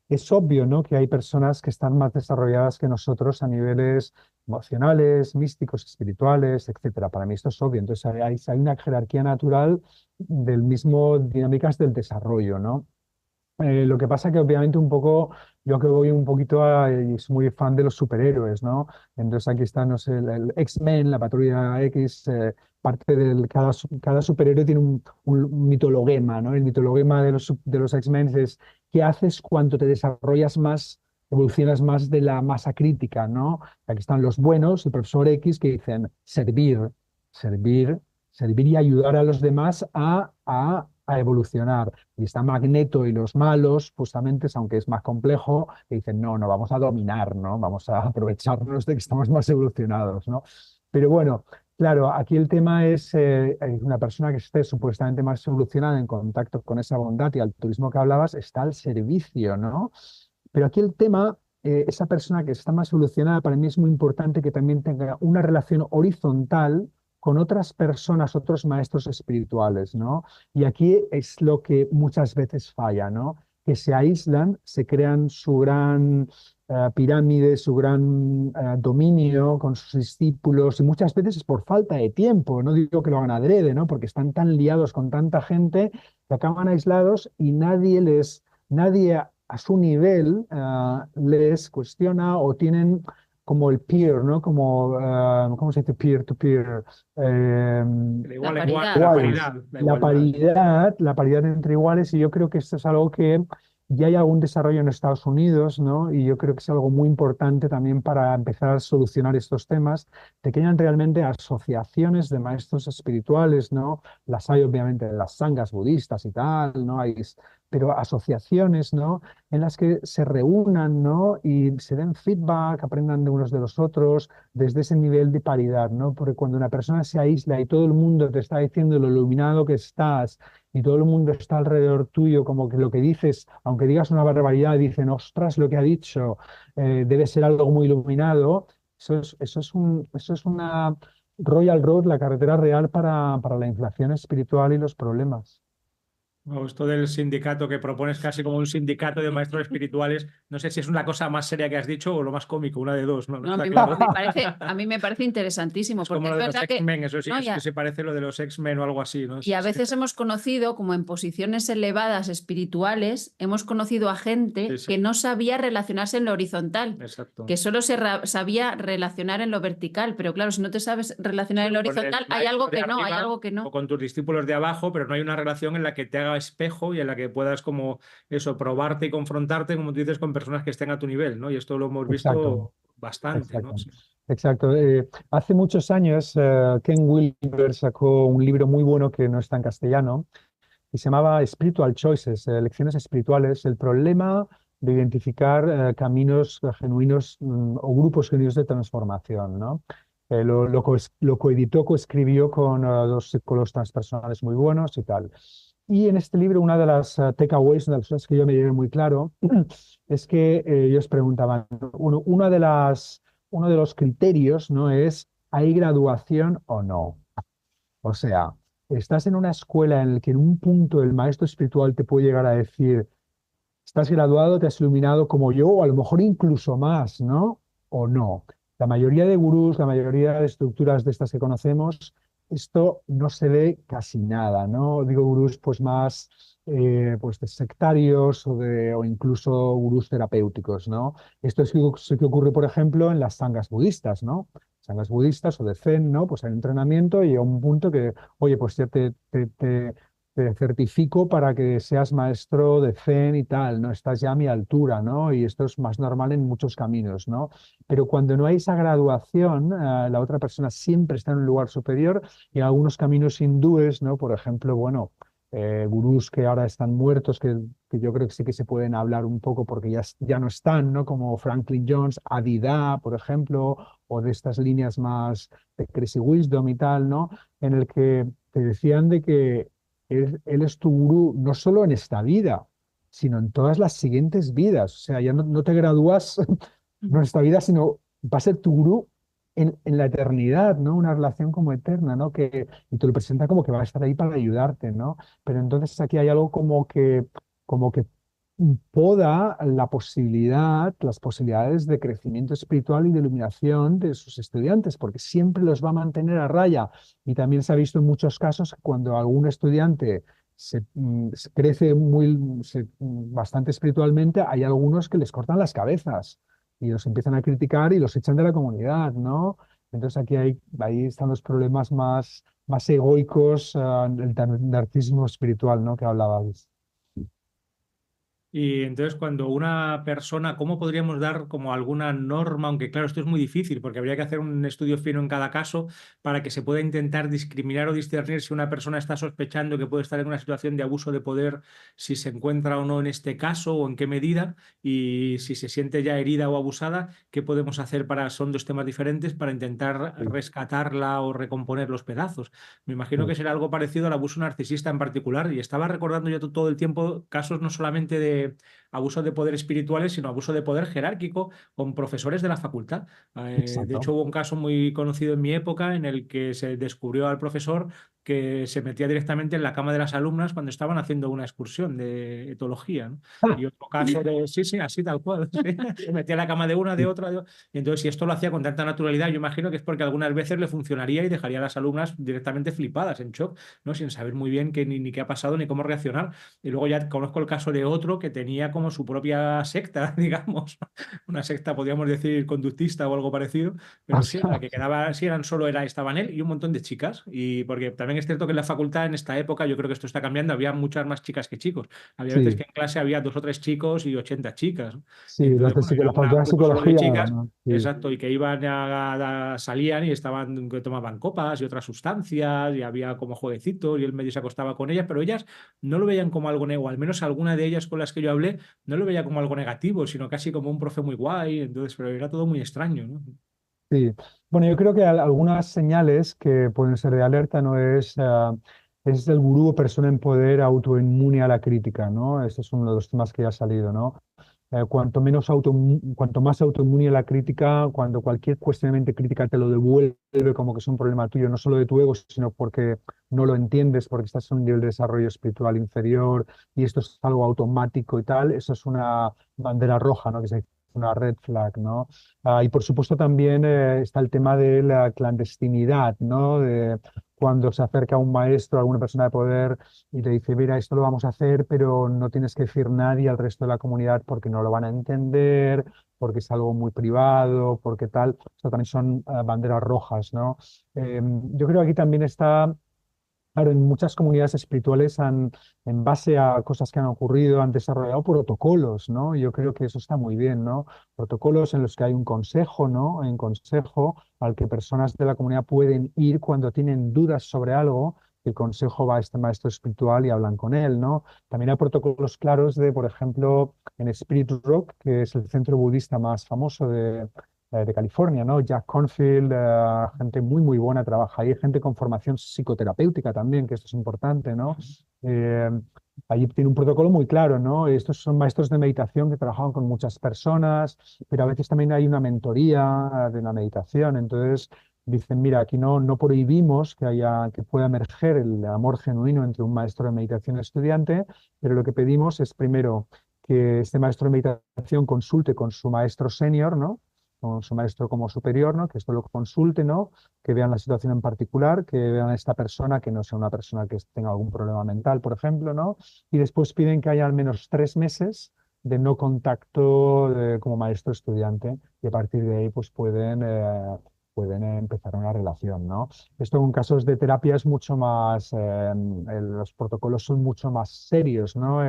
es obvio, ¿no? Que hay personas que están más desarrolladas que nosotros a niveles emocionales, místicos, espirituales, etcétera. Para mí esto es obvio. Entonces hay una jerarquía natural del mismo dinámicas del desarrollo, ¿no? Lo que pasa que obviamente un poco, yo que voy un poquito y soy muy fan de los superhéroes, ¿no? Entonces aquí está, no sé, el X-Men, la Patrulla X, parte cada superhéroe tiene un mitologema, ¿no? El mitologema de los X-Men es qué haces cuando te desarrollas más, evolucionas más de la masa crítica, ¿no? Aquí están los buenos, el profesor X, que dicen servir, servir y ayudar a los demás a a evolucionar. Y está Magneto y los malos, justamente, aunque es más complejo, que dicen, no, no, vamos a dominar, ¿no? Vamos a aprovecharnos de que estamos más evolucionados, ¿no? Pero bueno, claro, aquí el tema es una persona que esté supuestamente más evolucionada en contacto con esa bondad y altruismo que hablabas, está al servicio, ¿no? Pero aquí el tema, esa persona que está más evolucionada, para mí es muy importante que también tenga una relación horizontal con otras personas, otros maestros espirituales, ¿no? Y aquí es lo que muchas veces falla, ¿no? Que se aíslan, se crean su gran pirámide, su gran dominio con sus discípulos, y muchas veces es por falta de tiempo, no digo que lo hagan adrede, ¿no? Porque están tan liados con tanta gente que acaban aislados y nadie a su nivel les cuestiona o tienen como el peer, ¿no? Como, ¿cómo se dice? Peer-to-peer. De La igual a igual, paridad. la Iguales. paridad, la igualdad. La paridad entre iguales, y yo creo que esto es algo que ya hay algún desarrollo en Estados Unidos, ¿no? Y yo creo que es algo muy importante también para empezar a solucionar estos temas, de que hayan realmente asociaciones de maestros espirituales, ¿no? Las hay obviamente en las sangas budistas y tal, ¿no? Pero asociaciones, ¿no? En las que se reúnan, ¿no? Y se den feedback, aprendan de unos de los otros, desde ese nivel de paridad, ¿no? Porque cuando una persona se aísla y todo el mundo te está diciendo lo iluminado que estás y todo el mundo está alrededor tuyo, como que lo que dices, aunque digas una barbaridad, dicen, ostras, lo que ha dicho debe ser algo muy iluminado, eso es una Royal Road, la carretera real para la inflación espiritual y los problemas. O esto del sindicato que propones casi como un sindicato de maestros espirituales, no sé si es una cosa más seria que has dicho o lo más cómico, una de dos, no, no No, está claro. a mí me parece interesantísimo, Es como porque lo es de los verdad que, X-Men, eso sí no, que se parece lo de los X-Men o algo así, ¿no? y a veces hemos conocido, como en posiciones elevadas espirituales, hemos conocido a Sí, gente sí, que no sabía relacionarse en lo horizontal, exacto. que solo sabía relacionar en lo vertical, pero claro, si no te sabes relacionar en lo Con el horizontal, hay maestro algo de que no, hay arriba algo que o no. con tus discípulos de abajo, pero no hay una relación en la que te haga espejo y en la que puedas como eso, probarte y confrontarte, como tú dices, con personas que estén a tu nivel, ¿no? Y esto lo hemos Exacto. visto bastante, ¿no? Exacto, Sí. exacto. Hace muchos años, Ken Wilber sacó un libro muy bueno que no está en castellano y se llamaba Spiritual Choices, lecciones espirituales, el problema de identificar caminos genuinos o grupos genuinos de transformación, ¿no? Lo coeditó, coescribió con dos psicólogos transpersonales muy buenos y tal. Y en este libro, una de las takeaways, una de las cosas que yo me llevé muy claro, es que ellos preguntaban, uno de los criterios, ¿no? Es, ¿hay graduación o no? O sea, estás en una escuela en la que en un punto el maestro espiritual te puede llegar a decir, estás graduado, te has iluminado como yo, o a lo mejor incluso más, ¿no? O no. La mayoría de gurús, la mayoría de estructuras de estas que conocemos, esto no se ve casi nada, ¿no? Digo gurús pues más pues de sectarios o incluso gurús terapéuticos, ¿no? Esto es que ocurre, por ejemplo, en las sangas budistas, ¿no? Sangas budistas o de Zen, ¿no? Pues hay entrenamiento y a un punto que, oye, pues ya te certifico para que seas maestro de Zen y tal, ¿no? Estás ya a mi altura, ¿no? Y esto es más normal en muchos caminos, ¿no? Pero cuando no hay esa graduación, la otra persona siempre está en un lugar superior y en algunos caminos hindúes, ¿no? Por ejemplo, bueno, gurús que ahora están muertos, que yo creo que sí que se pueden hablar un poco porque ya no están, ¿no? Como Franklin Jones, Adida, por ejemplo, o de estas líneas más de Crazy Wisdom y tal, ¿no? En el que te decían de que él es tu gurú no solo en esta vida, sino en todas las siguientes vidas. O sea, ya no te gradúas no en esta vida, sino va a ser tu gurú en la eternidad, ¿no? Una relación como eterna, ¿no? Y te lo presenta como que va a estar ahí para ayudarte, ¿no? Pero entonces aquí hay algo como que poda las posibilidades de crecimiento espiritual y de iluminación de sus estudiantes, porque siempre los va a mantener a raya. Y también se ha visto en muchos casos que cuando algún estudiante se crece bastante espiritualmente, hay algunos que les cortan las cabezas y los empiezan a criticar y los echan de la comunidad, ¿no? Entonces ahí están los problemas más egoicos, el narcisismo espiritual, ¿no? Que hablabais. Y entonces cuando una persona, ¿cómo podríamos dar como alguna norma? Aunque claro, esto es muy difícil porque habría que hacer un estudio fino en cada caso para que se pueda intentar discriminar o discernir si una persona está sospechando que puede estar en una situación de abuso de poder, si se encuentra o no en este caso o en qué medida, y si se siente ya herida o abusada, ¿qué podemos hacer para, son dos temas diferentes, para intentar Sí, rescatarla o recomponer los pedazos? Me imagino sí, que será algo parecido al abuso narcisista en particular, y estaba recordando yo todo el tiempo casos no solamente de abuso de poder espirituales, sino abuso de poder jerárquico con profesores de la facultad. De exacto. hecho, hubo un caso muy conocido en mi época en el que se descubrió al profesor que se metía directamente en la cama de las alumnas cuando estaban haciendo una excursión de etología, ¿no? Y otro caso de, sí, sí, así tal cual, sí. Se metía en la cama de una, de Sí, otra, y entonces si esto lo hacía con tanta naturalidad, yo imagino que es porque algunas veces le funcionaría y dejaría a las alumnas directamente flipadas, en shock, ¿no? Sin saber muy bien qué, ni qué ha pasado ni cómo reaccionar. Y luego ya conozco el caso de otro que tenía como su propia secta, digamos, una secta, podríamos decir, conductista o algo parecido, pero sí, en la que quedaba, sí, eran solo era, estaban él y un montón de chicas. Y porque también es cierto que en la facultad, en esta época, yo creo que esto está cambiando, había muchas más chicas que chicos. Había veces sí, que en clase había 2 o 3 chicos y 80 chicas, ¿no? Y sí, entonces, bueno, era la facultad un de grupo solo de psicología, chicas. ¿no? Sí, Exacto, y que iban salían y estaban, que tomaban copas y otras sustancias, y había como jueguecitos, y él medio se acostaba con ellas, pero ellas no lo veían como algo negativo, al menos alguna de ellas con las que yo hablé, no lo veía como algo negativo, sino casi como un profe muy guay, entonces, pero era todo muy extraño, ¿no? sí. Bueno, yo creo que algunas señales que pueden ser de alerta no es, es el gurú o persona en poder autoinmune a la crítica, ¿no? Este es uno de los temas que ya ha salido, ¿no? Cuanto más autoinmune a la crítica, cuando cualquier cuestionamiento crítica te lo devuelve como que es un problema tuyo, no solo de tu ego, sino porque no lo entiendes, porque estás en un nivel de desarrollo espiritual inferior y esto es algo automático y tal, eso es una bandera roja, ¿no? Que se una red flag, ¿no? Y por supuesto también está el tema de la clandestinidad, ¿no? De cuando se acerca un maestro, alguna persona de poder y te dice, mira, esto lo vamos a hacer, pero no tienes que decir nadie al resto de la comunidad porque no lo van a entender, porque es algo muy privado, porque tal. Esto también son banderas rojas, ¿no? Yo creo que aquí también está. Claro, en muchas comunidades espirituales en base a cosas que han ocurrido, han desarrollado protocolos, ¿no? Yo creo que eso está muy bien, ¿no? Protocolos en los que hay un consejo, ¿no? Hay un consejo al que personas de la comunidad pueden ir cuando tienen dudas sobre algo. El consejo va a este maestro espiritual y hablan con él, ¿no? También hay protocolos claros de, por ejemplo, en Spirit Rock, que es el centro budista más famoso de California, ¿no? Jack Cornfield, gente muy, muy buena trabaja ahí, gente con formación psicoterapéutica también, que esto es importante, ¿no? Eh, Allí tiene un protocolo muy claro, ¿no? Estos son maestros de meditación que trabajan con muchas personas, pero a veces también hay una mentoría de la meditación, entonces dicen, mira, aquí no prohibimos que pueda emerger el amor genuino entre un maestro de meditación y estudiante, pero lo que pedimos es primero que este maestro de meditación consulte con su maestro senior, ¿no? Con su maestro como superior, ¿no? Que esto lo consulte, ¿no? Que vean la situación en particular, que vean a esta persona, que no sea una persona que tenga algún problema mental, por ejemplo, ¿no? Y después piden que haya al menos 3 meses de no contacto como maestro-estudiante y a partir de ahí pues pueden empezar una relación, ¿no? Esto en casos de terapia es mucho más, los protocolos son mucho más serios, ¿no?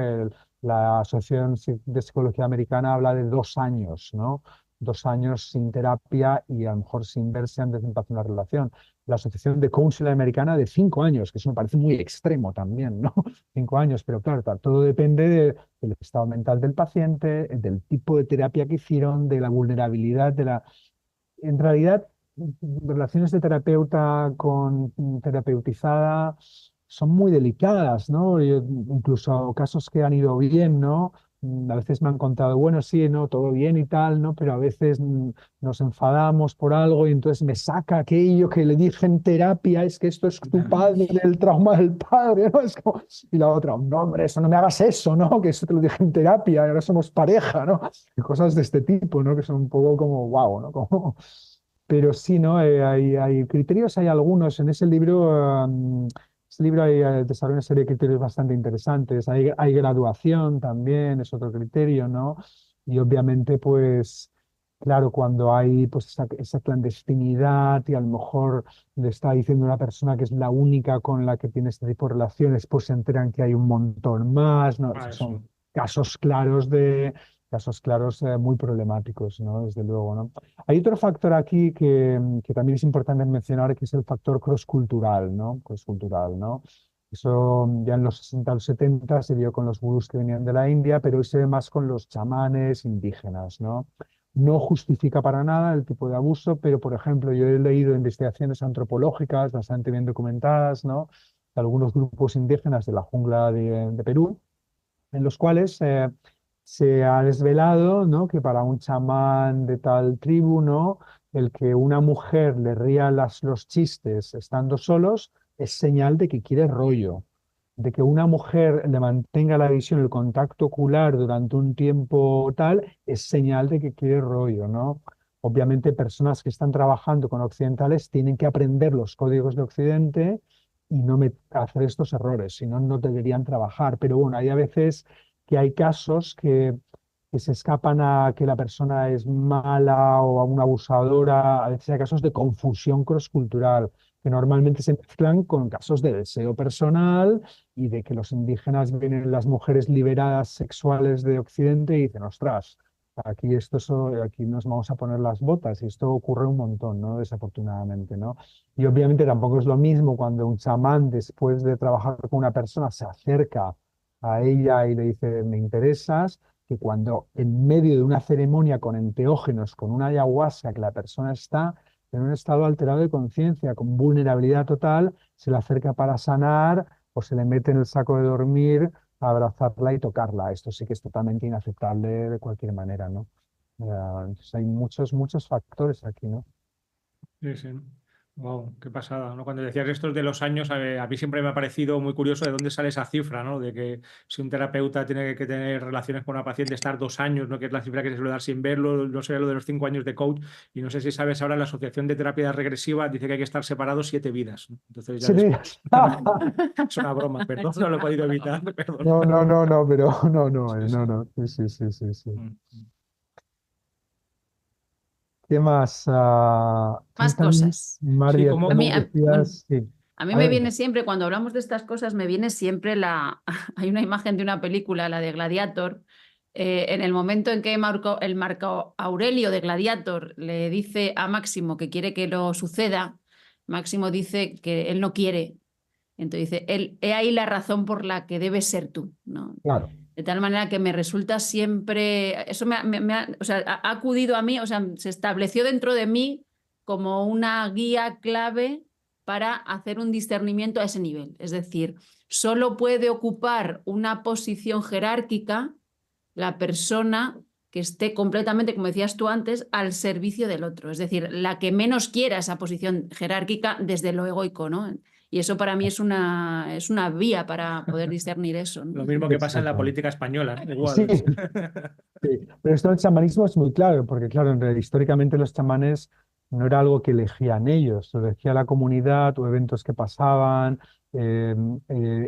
La Asociación de Psicología Americana habla de 2 años, ¿no? 2 años sin terapia y a lo mejor sin verse antes de empezar una relación. La Asociación de Counseling Americana de 5 años, que eso me parece muy extremo también, ¿no? 5 años, pero claro, todo depende del estado mental del paciente, del tipo de terapia que hicieron, de la vulnerabilidad, En realidad, relaciones de terapeuta con terapeutizada son muy delicadas, ¿no? Incluso casos que han ido bien, ¿no? A veces me han contado, bueno, sí, no, todo bien y tal, ¿no? Pero a veces nos enfadamos por algo y entonces me saca aquello que le dije en terapia, es que esto es tu padre, el trauma del padre, ¿no? Y la otra, no, hombre, eso no me hagas eso, ¿no? Que eso te lo dije en terapia, ahora somos pareja, ¿no? Y cosas de este tipo, ¿no? Que son un poco como, wow, ¿no? Como, pero sí, ¿no? Hay criterios, hay algunos. En ese libro desarrolla una serie de criterios bastante interesantes. Hay graduación también, es otro criterio, ¿no? Y obviamente, pues, claro, cuando hay pues, esa clandestinidad y a lo mejor le está diciendo una persona que es la única con la que tiene este tipo de relaciones, pues se enteran que hay un montón más, ¿no? Ah, Son eso. casos casos claros muy problemáticos, ¿no? Desde luego, ¿no? Hay otro factor aquí que también es importante mencionar, que es el factor cross-cultural, ¿no? Cross-cultural, ¿no? Eso ya en los 60 o los 70 se vio con los gurús que venían de la India, pero hoy se ve más con los chamanes indígenas, ¿no? No justifica para nada el tipo de abuso, pero por ejemplo, yo he leído investigaciones antropológicas bastante bien documentadas, ¿no? De algunos grupos indígenas de la jungla de Perú, en los cuales se ha desvelado, ¿no? Que para un chamán de tal tribu, ¿no? El que una mujer le ría los chistes estando solos es señal de que quiere rollo. De que una mujer le mantenga la visión, el contacto ocular durante un tiempo tal, es señal de que quiere rollo, ¿no? Obviamente, personas que están trabajando con occidentales tienen que aprender los códigos de Occidente y no hacer estos errores, si no, no deberían trabajar. Pero bueno, hay a veces que hay casos que se escapan a que la persona es mala o a una abusadora, a veces hay casos de confusión crosscultural, que normalmente se mezclan con casos de deseo personal y de que los indígenas vienen las mujeres liberadas sexuales de Occidente y dicen, ostras, aquí nos vamos a poner las botas, y esto ocurre un montón, ¿no? Desafortunadamente, ¿no? Y obviamente tampoco es lo mismo cuando un chamán, después de trabajar con una persona, se acerca a ella y le dice, me interesas, que cuando en medio de una ceremonia con enteógenos, con una ayahuasca, que la persona está en un estado alterado de conciencia, con vulnerabilidad total, se le acerca para sanar o se le mete en el saco de dormir a abrazarla y tocarla. Esto sí que es totalmente inaceptable de cualquier manera, ¿no? Entonces hay muchos factores aquí, ¿no? Sí, sí. Wow, qué pasada, ¿no? Cuando decías esto de los años, a mí siempre me ha parecido muy curioso de dónde sale esa cifra, ¿no? De que si un terapeuta tiene que tener relaciones con una paciente, estar 2 años, ¿no? Que es la cifra que se suele dar sin verlo, no sé lo de los 5 años de coach, y no sé si sabes ahora, la Asociación de Terapia Regresiva dice que hay que estar separados 7 vidas, ¿no? Entonces ya Sí, después, es una broma, perdón, no lo he podido evitar, perdón. no, pero Sí, sí. sí. Mm. ¿Qué más? Tú Más también, cosas. Sí, María, A como, mí, también decías, sí. a mí me viene Adelante. siempre, cuando hablamos de estas cosas, me viene siempre hay una imagen de una película, la de Gladiator, en el momento en que el Marco Aurelio de Gladiator le dice a Máximo que quiere que lo suceda, Máximo dice que él no quiere. Entonces dice, he ahí la razón por la que debes ser tú, ¿no? Claro. De tal manera que me resulta siempre, eso o sea, ha acudido a mí, o sea, se estableció dentro de mí como una guía clave para hacer un discernimiento a ese nivel. Es decir, solo puede ocupar una posición jerárquica la persona que esté completamente, como decías tú antes, al servicio del otro. Es decir, la que menos quiera esa posición jerárquica desde lo egoico, ¿no? Y eso para mí es una vía para poder discernir eso, ¿no? lo mismo que pasa en la Exacto. política española, ¿no? Sí, Igual. sí. Pero esto del chamanismo es muy claro, porque claro, en realidad, históricamente los chamanes no era algo que elegían ellos, lo elegía la comunidad o eventos que pasaban. eh,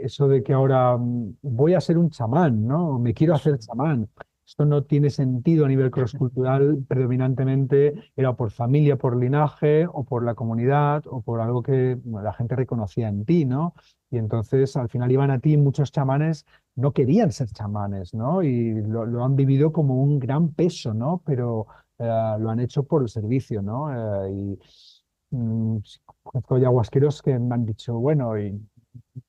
Eso de que ahora voy a ser un chamán, ¿no? Me quiero hacer chamán. Esto no tiene sentido a nivel crosscultural, predominantemente era por familia, por linaje, o por la comunidad, o por algo que bueno, la gente reconocía en ti, ¿no? Y entonces al final iban a ti muchos chamanes no querían ser chamanes, ¿no? Y lo han vivido como un gran peso, ¿no? Pero lo han hecho por el servicio, ¿no? Sí, conozco ayahuasqueros que me han dicho, bueno, y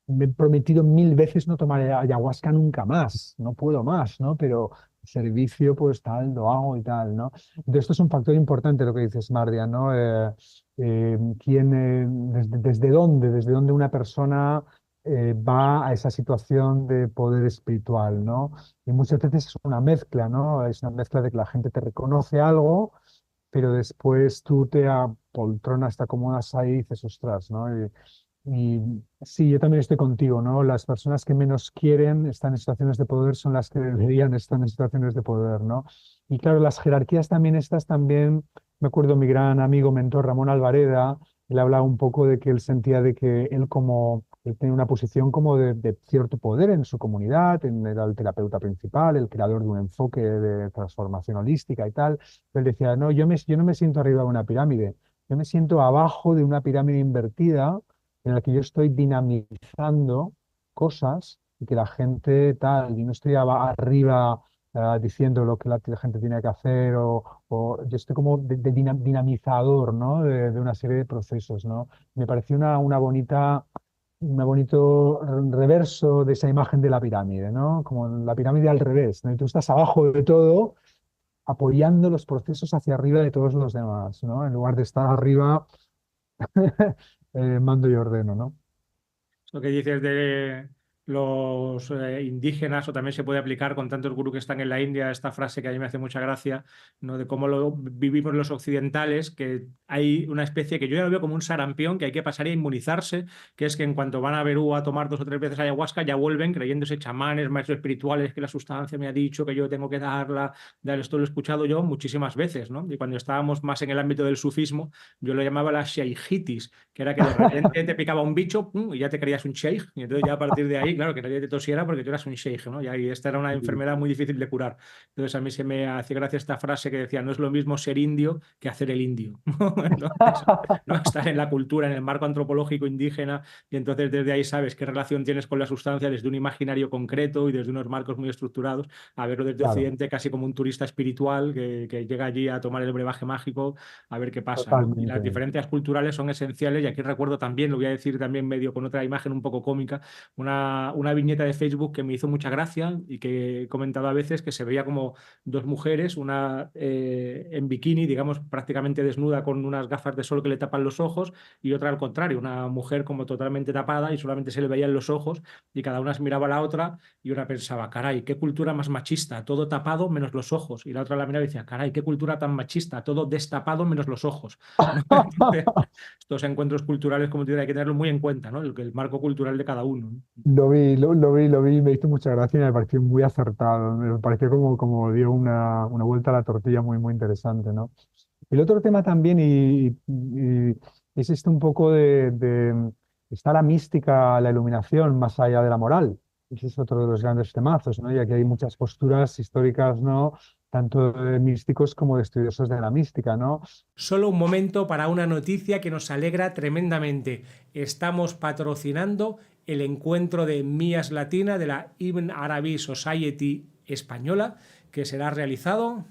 me he prometido 1000 veces no tomar ayahuasca nunca más, no puedo más, ¿no? Pero servicio, pues tal, lo hago y tal, ¿no? Entonces, esto es un factor importante lo que dices, Mardia, ¿no? Desde dónde una persona va a esa situación de poder espiritual, ¿no? Y muchas veces es una mezcla, ¿no? Es una mezcla de que la gente te reconoce algo, pero después tú te apoltronas, te acomodas ahí y dices, ostras, ¿no? Y sí, yo también estoy contigo, ¿no? Las personas que menos quieren estar en situaciones de poder son las que deberían estar en situaciones de poder, ¿no? Y claro, las jerarquías también estas también, me acuerdo mi gran amigo, mentor Ramón Alvareda, él hablaba un poco de que él sentía de que él tenía una posición como de cierto poder en su comunidad, era el terapeuta principal, el creador de un enfoque de transformación holística y tal. Él decía, no, yo no me siento arriba de una pirámide, yo me siento abajo de una pirámide invertida en la que yo estoy dinamizando cosas y que la gente tal, y no estoy arriba diciendo lo que la gente tiene que hacer, o yo estoy como de dinamizador, ¿no? De una serie de procesos, ¿no? Me pareció una bonita, un bonito reverso de esa imagen de la pirámide, ¿no? Como la pirámide al revés, ¿no? Y tú estás abajo de todo, apoyando los procesos hacia arriba de todos los demás, ¿no? En lugar de estar arriba, mando y ordeno, ¿no? Lo que dices de los indígenas, o también se puede aplicar con tantos gurús que están en la India, esta frase que a mí me hace mucha gracia, ¿no? De cómo lo vivimos los occidentales, que hay una especie que yo ya lo veo como un sarampión que hay que pasar a inmunizarse, que es que en cuanto van a Perú a tomar 2 o 3 veces ayahuasca, ya vuelven creyéndose chamanes, maestros espirituales, que la sustancia me ha dicho que yo tengo que darla. Esto lo he escuchado yo muchísimas veces, ¿no? Y cuando estábamos más en el ámbito del sufismo, yo lo llamaba la sheijitis, que era que de repente te picaba un bicho, ¡pum!, y ya te creías un sheikh, y entonces ya a partir de ahí, claro, que nadie te tosiera porque tú eras un sheikh, ¿no? Y esta era una enfermedad muy difícil de curar. Entonces a mí se me hace gracia esta frase que decía, no es lo mismo ser indio que hacer el indio. Entonces, ¿no? Estar en la cultura, en el marco antropológico indígena, y entonces desde ahí sabes qué relación tienes con la sustancia desde un imaginario concreto y desde unos marcos muy estructurados, a verlo desde Claro, Occidente casi como un turista espiritual que llega allí a tomar el brebaje mágico a ver qué pasa, ¿no? Y las totalmente. diferencias culturales son esenciales, y aquí recuerdo también, lo voy a decir también medio con otra imagen un poco cómica, una viñeta de Facebook que me hizo mucha gracia y que he comentado a veces, que se veía como 2 mujeres, una en bikini, digamos, prácticamente desnuda con unas gafas de sol que le tapan los ojos, y otra al contrario, una mujer como totalmente tapada y solamente se le veían los ojos, y cada una se miraba a la otra y una pensaba, caray, qué cultura más machista, todo tapado menos los ojos, y la otra la miraba y decía, caray, qué cultura tan machista, todo destapado menos los ojos, ¿no? Entonces, estos encuentros culturales, como te digo, hay que tenerlo muy en cuenta, ¿no? El marco cultural de cada uno, ¿no? Lo vi, me hizo mucha gracia y me pareció muy acertado. Me pareció como dio una vuelta a la tortilla muy, muy interesante, ¿no? El otro tema también, y es este un poco está la mística, la iluminación más allá de la moral. Ese es otro de los grandes temazos, ¿no? Ya que hay muchas posturas históricas, ¿no? Tanto de místicos como de estudiosos de la mística, ¿no? Solo un momento para una noticia que nos alegra tremendamente. Estamos patrocinando el encuentro de Mías Latina de la Ibn Arabi Society española, que será realizado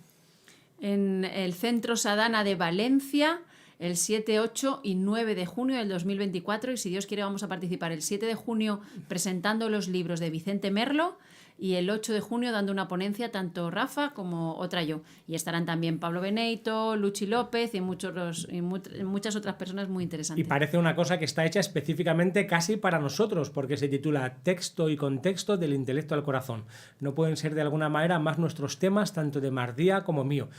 en el Centro Sadana de Valencia el 7, 8 y 9 de junio del 2024, y si Dios quiere vamos a participar el 7 de junio presentando los libros de Vicente Merlo, y el 8 de junio dando una ponencia tanto Rafa como otra yo. Y estarán también Pablo Beneito, Luchi López y muchas otras personas muy y interesantes. parece una cosa que está hecha específicamente casi para nosotros, porque se titula Texto y contexto del intelecto al corazón. No pueden ser de alguna manera más nuestros temas, tanto de Mardía como mío.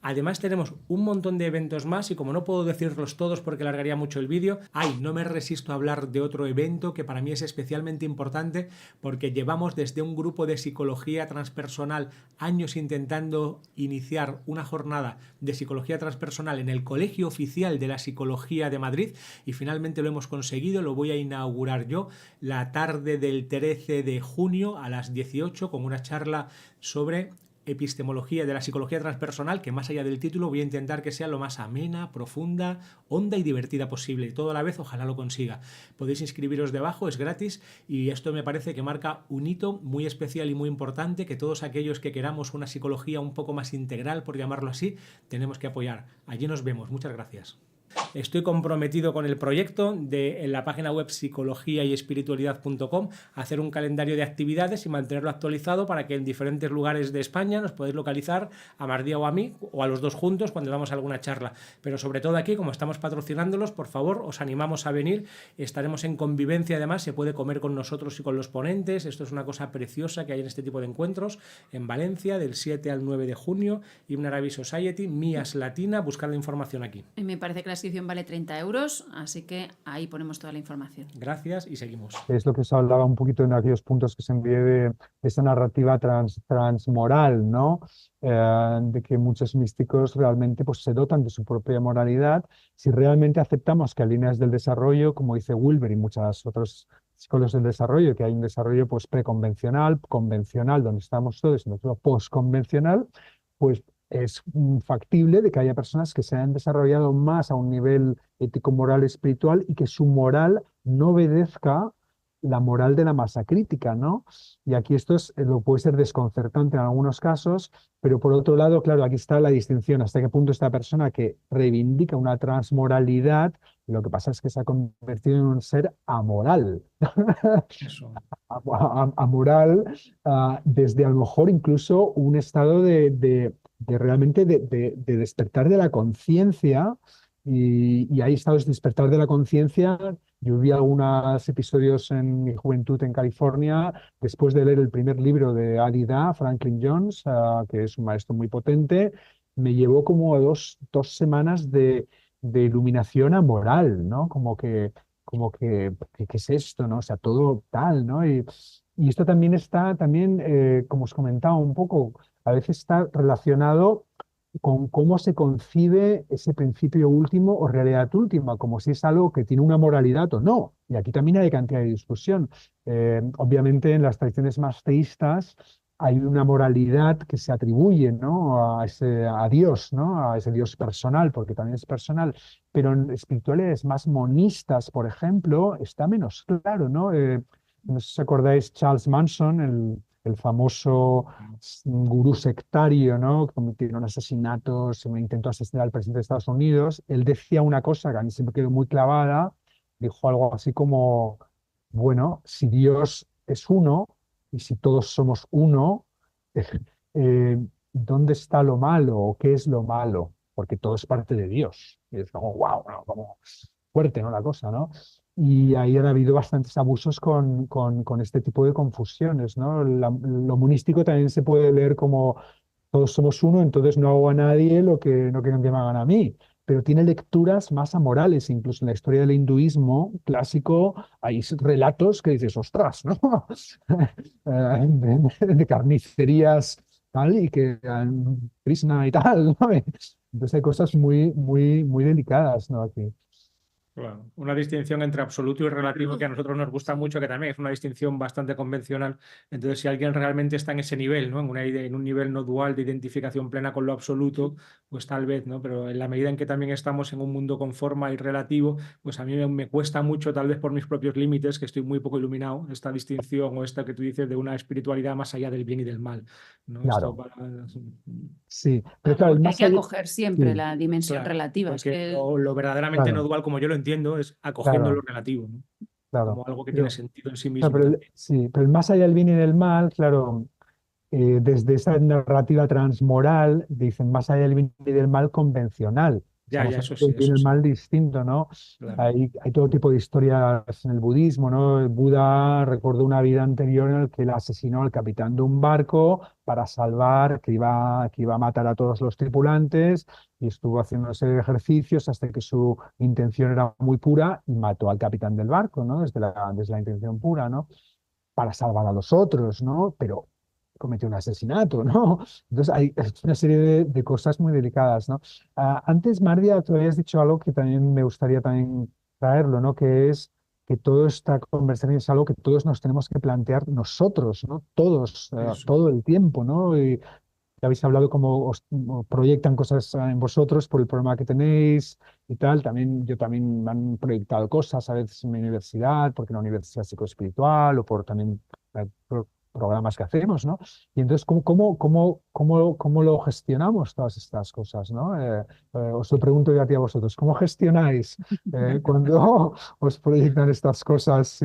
Además tenemos un montón de eventos más, y como no puedo decirlos todos porque largaría mucho el vídeo, no me resisto a hablar de otro evento que para mí es especialmente importante, porque llevamos desde un grupo de psicología transpersonal años intentando iniciar una jornada de psicología transpersonal en el Colegio Oficial de la Psicología de Madrid, y finalmente lo hemos conseguido. Lo voy a inaugurar yo la tarde del 13 de junio a las 18 con una charla sobre epistemología de la psicología transpersonal, que más allá del título voy a intentar que sea lo más amena, profunda, honda y divertida posible, y todo a la vez ojalá lo consiga. Podéis inscribiros debajo, es gratis, y esto me parece que marca un hito muy especial y muy importante que todos aquellos que queramos una psicología un poco más integral, por llamarlo así, tenemos que apoyar. Allí nos vemos. Muchas gracias. Estoy comprometido con el proyecto de, en la página web psicologiayespiritualidad.com, hacer un calendario de actividades y mantenerlo actualizado para que en diferentes lugares de España nos podáis localizar, a Mardía o a mí, o a los dos juntos cuando damos alguna charla. Pero sobre todo aquí, como estamos patrocinándolos, por favor, os animamos a venir. Estaremos en convivencia, además, se puede comer con nosotros y con los ponentes. Esto es una cosa preciosa que hay en este tipo de encuentros en Valencia, del 7 al 9 de junio, Ibn Arabi Society, Mías Latina, buscar la información aquí. Y me parece que la inscripción vale 30 euros, así que ahí ponemos toda la información. Gracias y seguimos. Es lo que se hablaba un poquito en aquellos puntos que se envié de esa narrativa transmoral, ¿no? De que muchos místicos realmente pues, se dotan de su propia moralidad. Si realmente aceptamos que hay líneas del desarrollo, como dice Wilber y muchos otros psicólogos del desarrollo, que hay un desarrollo pues, preconvencional, convencional, donde estamos todos, y otro postconvencional, pues es factible de que haya personas que se hayan desarrollado más a un nivel ético, moral, espiritual, y que su moral no obedezca la moral de la masa crítica, ¿no? Y aquí esto lo puede ser desconcertante en algunos casos, pero por otro lado, claro, aquí está la distinción, hasta qué punto esta persona que reivindica una transmoralidad, lo que pasa es que se ha convertido en un ser amoral. Eso. Amoral, desde a lo mejor incluso un estado de realmente de despertar de la conciencia, y hay estados de despertar de la conciencia. Yo vi algunos episodios en mi juventud en California, después de leer el primer libro de Derrida, Franklin Jones, que es un maestro muy potente. Me llevó como a dos semanas de iluminación amoral, ¿no? ¿Qué es esto, ¿no? O sea, todo tal, ¿no? Y esto también está, como os comentaba un poco, a veces está relacionado con cómo se concibe ese principio último o realidad última, como si es algo que tiene una moralidad o no. Y aquí también hay cantidad de discusión. Obviamente en las tradiciones más teístas hay una moralidad que se atribuye, ¿no? A Dios, ¿no? A ese Dios personal, porque también es personal. Pero en espirituales más monistas, por ejemplo, está menos claro, ¿no? No sé si os acordáis Charles Manson, el famoso gurú sectario, ¿no? Que cometieron asesinatos, intentó asesinar al presidente de Estados Unidos. Él decía una cosa que a mí siempre quedó muy clavada, dijo algo así como, bueno, si Dios es uno y si todos somos uno, eh, ¿dónde está lo malo o qué es lo malo? Porque todo es parte de Dios. Y es como, wow, ¿no? Como fuerte, ¿no? La cosa, ¿no? Y ahí han habido bastantes abusos con este tipo de confusiones, ¿no? Lo monístico también se puede leer como todos somos uno, entonces no hago a nadie lo que no quieren que me hagan a mí. Pero tiene lecturas más amorales, incluso en la historia del hinduismo clásico hay relatos que dices, ostras, ¿no? De carnicerías tal, y que Krishna y tal, ¿no? Entonces hay cosas muy, muy, muy delicadas, ¿no? Aquí. Claro. Una distinción entre absoluto y relativo que a nosotros nos gusta mucho, que también es una distinción bastante convencional. Entonces, si alguien realmente está en ese nivel, ¿no? En un nivel no dual de identificación plena con lo absoluto, pues tal vez, ¿no? Pero en la medida en que también estamos en un mundo con forma y relativo, pues a mí me cuesta mucho, tal vez por mis propios límites, que estoy muy poco iluminado, esta distinción o esta que tú dices de una espiritualidad más allá del bien y del mal, ¿no? Esto Claro, para... sí. Pero Claro, claro, el porque hay más que allá. acoger siempre Sí, la dimensión Claro, relativa. Es porque que lo verdaderamente no claro, dual, como yo lo entiendo, es acogiendo lo claro, relativo, ¿no? claro. Como algo que tiene Pero, sentido en sí claro, mismo también. sí, pero el más allá del bien y del mal, claro, desde esa narrativa transmoral, dicen más allá del bien y del mal convencional. Ya, Estamos ya, hablando del bien y eso el sí, mal distinto, ¿no? claro. Hay todo tipo de historias en el budismo, ¿no? El Buda recordó una vida anterior en la que él asesinó al capitán de un barco para salvar, que iba a matar a todos los tripulantes, y estuvo haciendo una serie de ejercicios hasta que su intención era muy pura y mató al capitán del barco, ¿no? Desde la intención pura, ¿no? Para salvar a los otros, ¿no? Pero cometió un asesinato, ¿no? Entonces hay una serie de cosas muy delicadas, ¿no? Antes, Mardia, tú habías dicho algo que también me gustaría también traerlo, ¿no? Que es que toda esta conversación es algo que todos nos tenemos que plantear nosotros, ¿no? Todos, Eso. todo el tiempo, ¿no? Y habéis hablado cómo os proyectan cosas en vosotros por el problema que tenéis y tal. Yo también me han proyectado cosas a veces en mi universidad, porque en la universidad psicoespiritual o por también programas que hacemos, ¿no? Y entonces, ¿cómo lo gestionamos todas estas cosas, ¿no? Os lo pregunto yo a ti a vosotros, ¿cómo gestionáis cuando os proyectan estas cosas?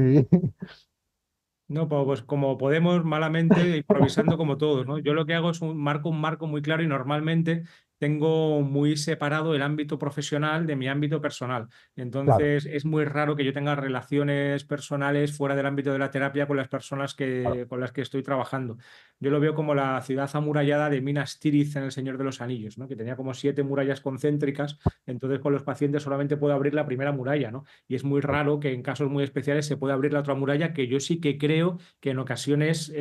No, pues como podemos, malamente, improvisando como todos, ¿no? Yo lo que hago es un marco muy claro y normalmente tengo muy separado el ámbito profesional de mi ámbito personal. Claro, Entonces, es muy raro que yo tenga relaciones personales fuera del ámbito de la terapia con las personas claro, con las que estoy trabajando. Yo lo veo como la ciudad amurallada de Minas Tirith en El Señor de los Anillos, ¿no? Que tenía como 7 murallas concéntricas, entonces con los pacientes solamente puedo abrir la primera muralla, ¿no? Y es muy raro que en casos muy especiales se pueda abrir la otra muralla, que yo sí que creo que en ocasiones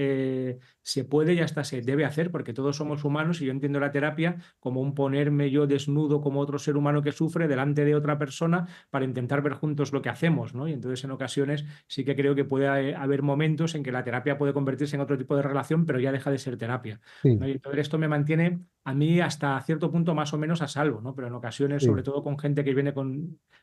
se puede y hasta se debe hacer, porque todos somos humanos y yo entiendo la terapia como un ponerme yo desnudo como otro ser humano que sufre delante de otra persona para intentar ver juntos lo que hacemos, ¿no? Y entonces en ocasiones sí que creo que puede haber momentos en que la terapia puede convertirse en otro tipo de relación, pero ya deja de ser terapia, ¿no? sí, Y entonces esto me mantiene a mí hasta cierto punto más o menos a salvo, ¿no? Pero en ocasiones, sobre sí, todo con gente que viene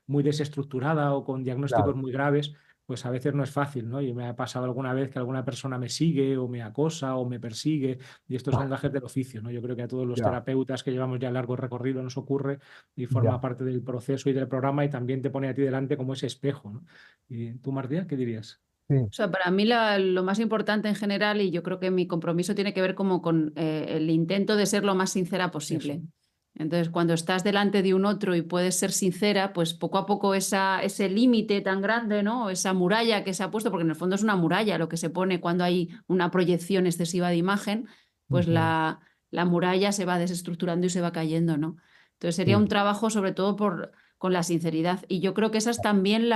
muy desestructurada o con diagnósticos claro. muy graves, pues a veces no es fácil, ¿no? Y me ha pasado alguna vez que alguna persona me sigue o me acosa o me persigue, y estos son gajes del oficio, ¿no? Yo creo que a todos los Ya, terapeutas que llevamos ya largo recorrido nos ocurre y forma ya. parte del proceso y del programa, y también te pone a ti delante como ese espejo, ¿no? ¿Y tú, Martía, qué dirías? Sí, O sea, para mí lo más importante en general, y yo creo que mi compromiso tiene que ver como con el intento de ser lo más sincera posible. Eso. Entonces, cuando estás delante de un otro y puedes ser sincera, pues poco a poco ese límite tan grande, ¿no? Esa muralla que se ha puesto, porque en el fondo es una muralla lo que se pone cuando hay una proyección excesiva de imagen, pues ujú, la muralla se va desestructurando y se va cayendo, ¿no? Entonces sería sí, un trabajo sobre todo con la sinceridad. Y yo creo que esa es también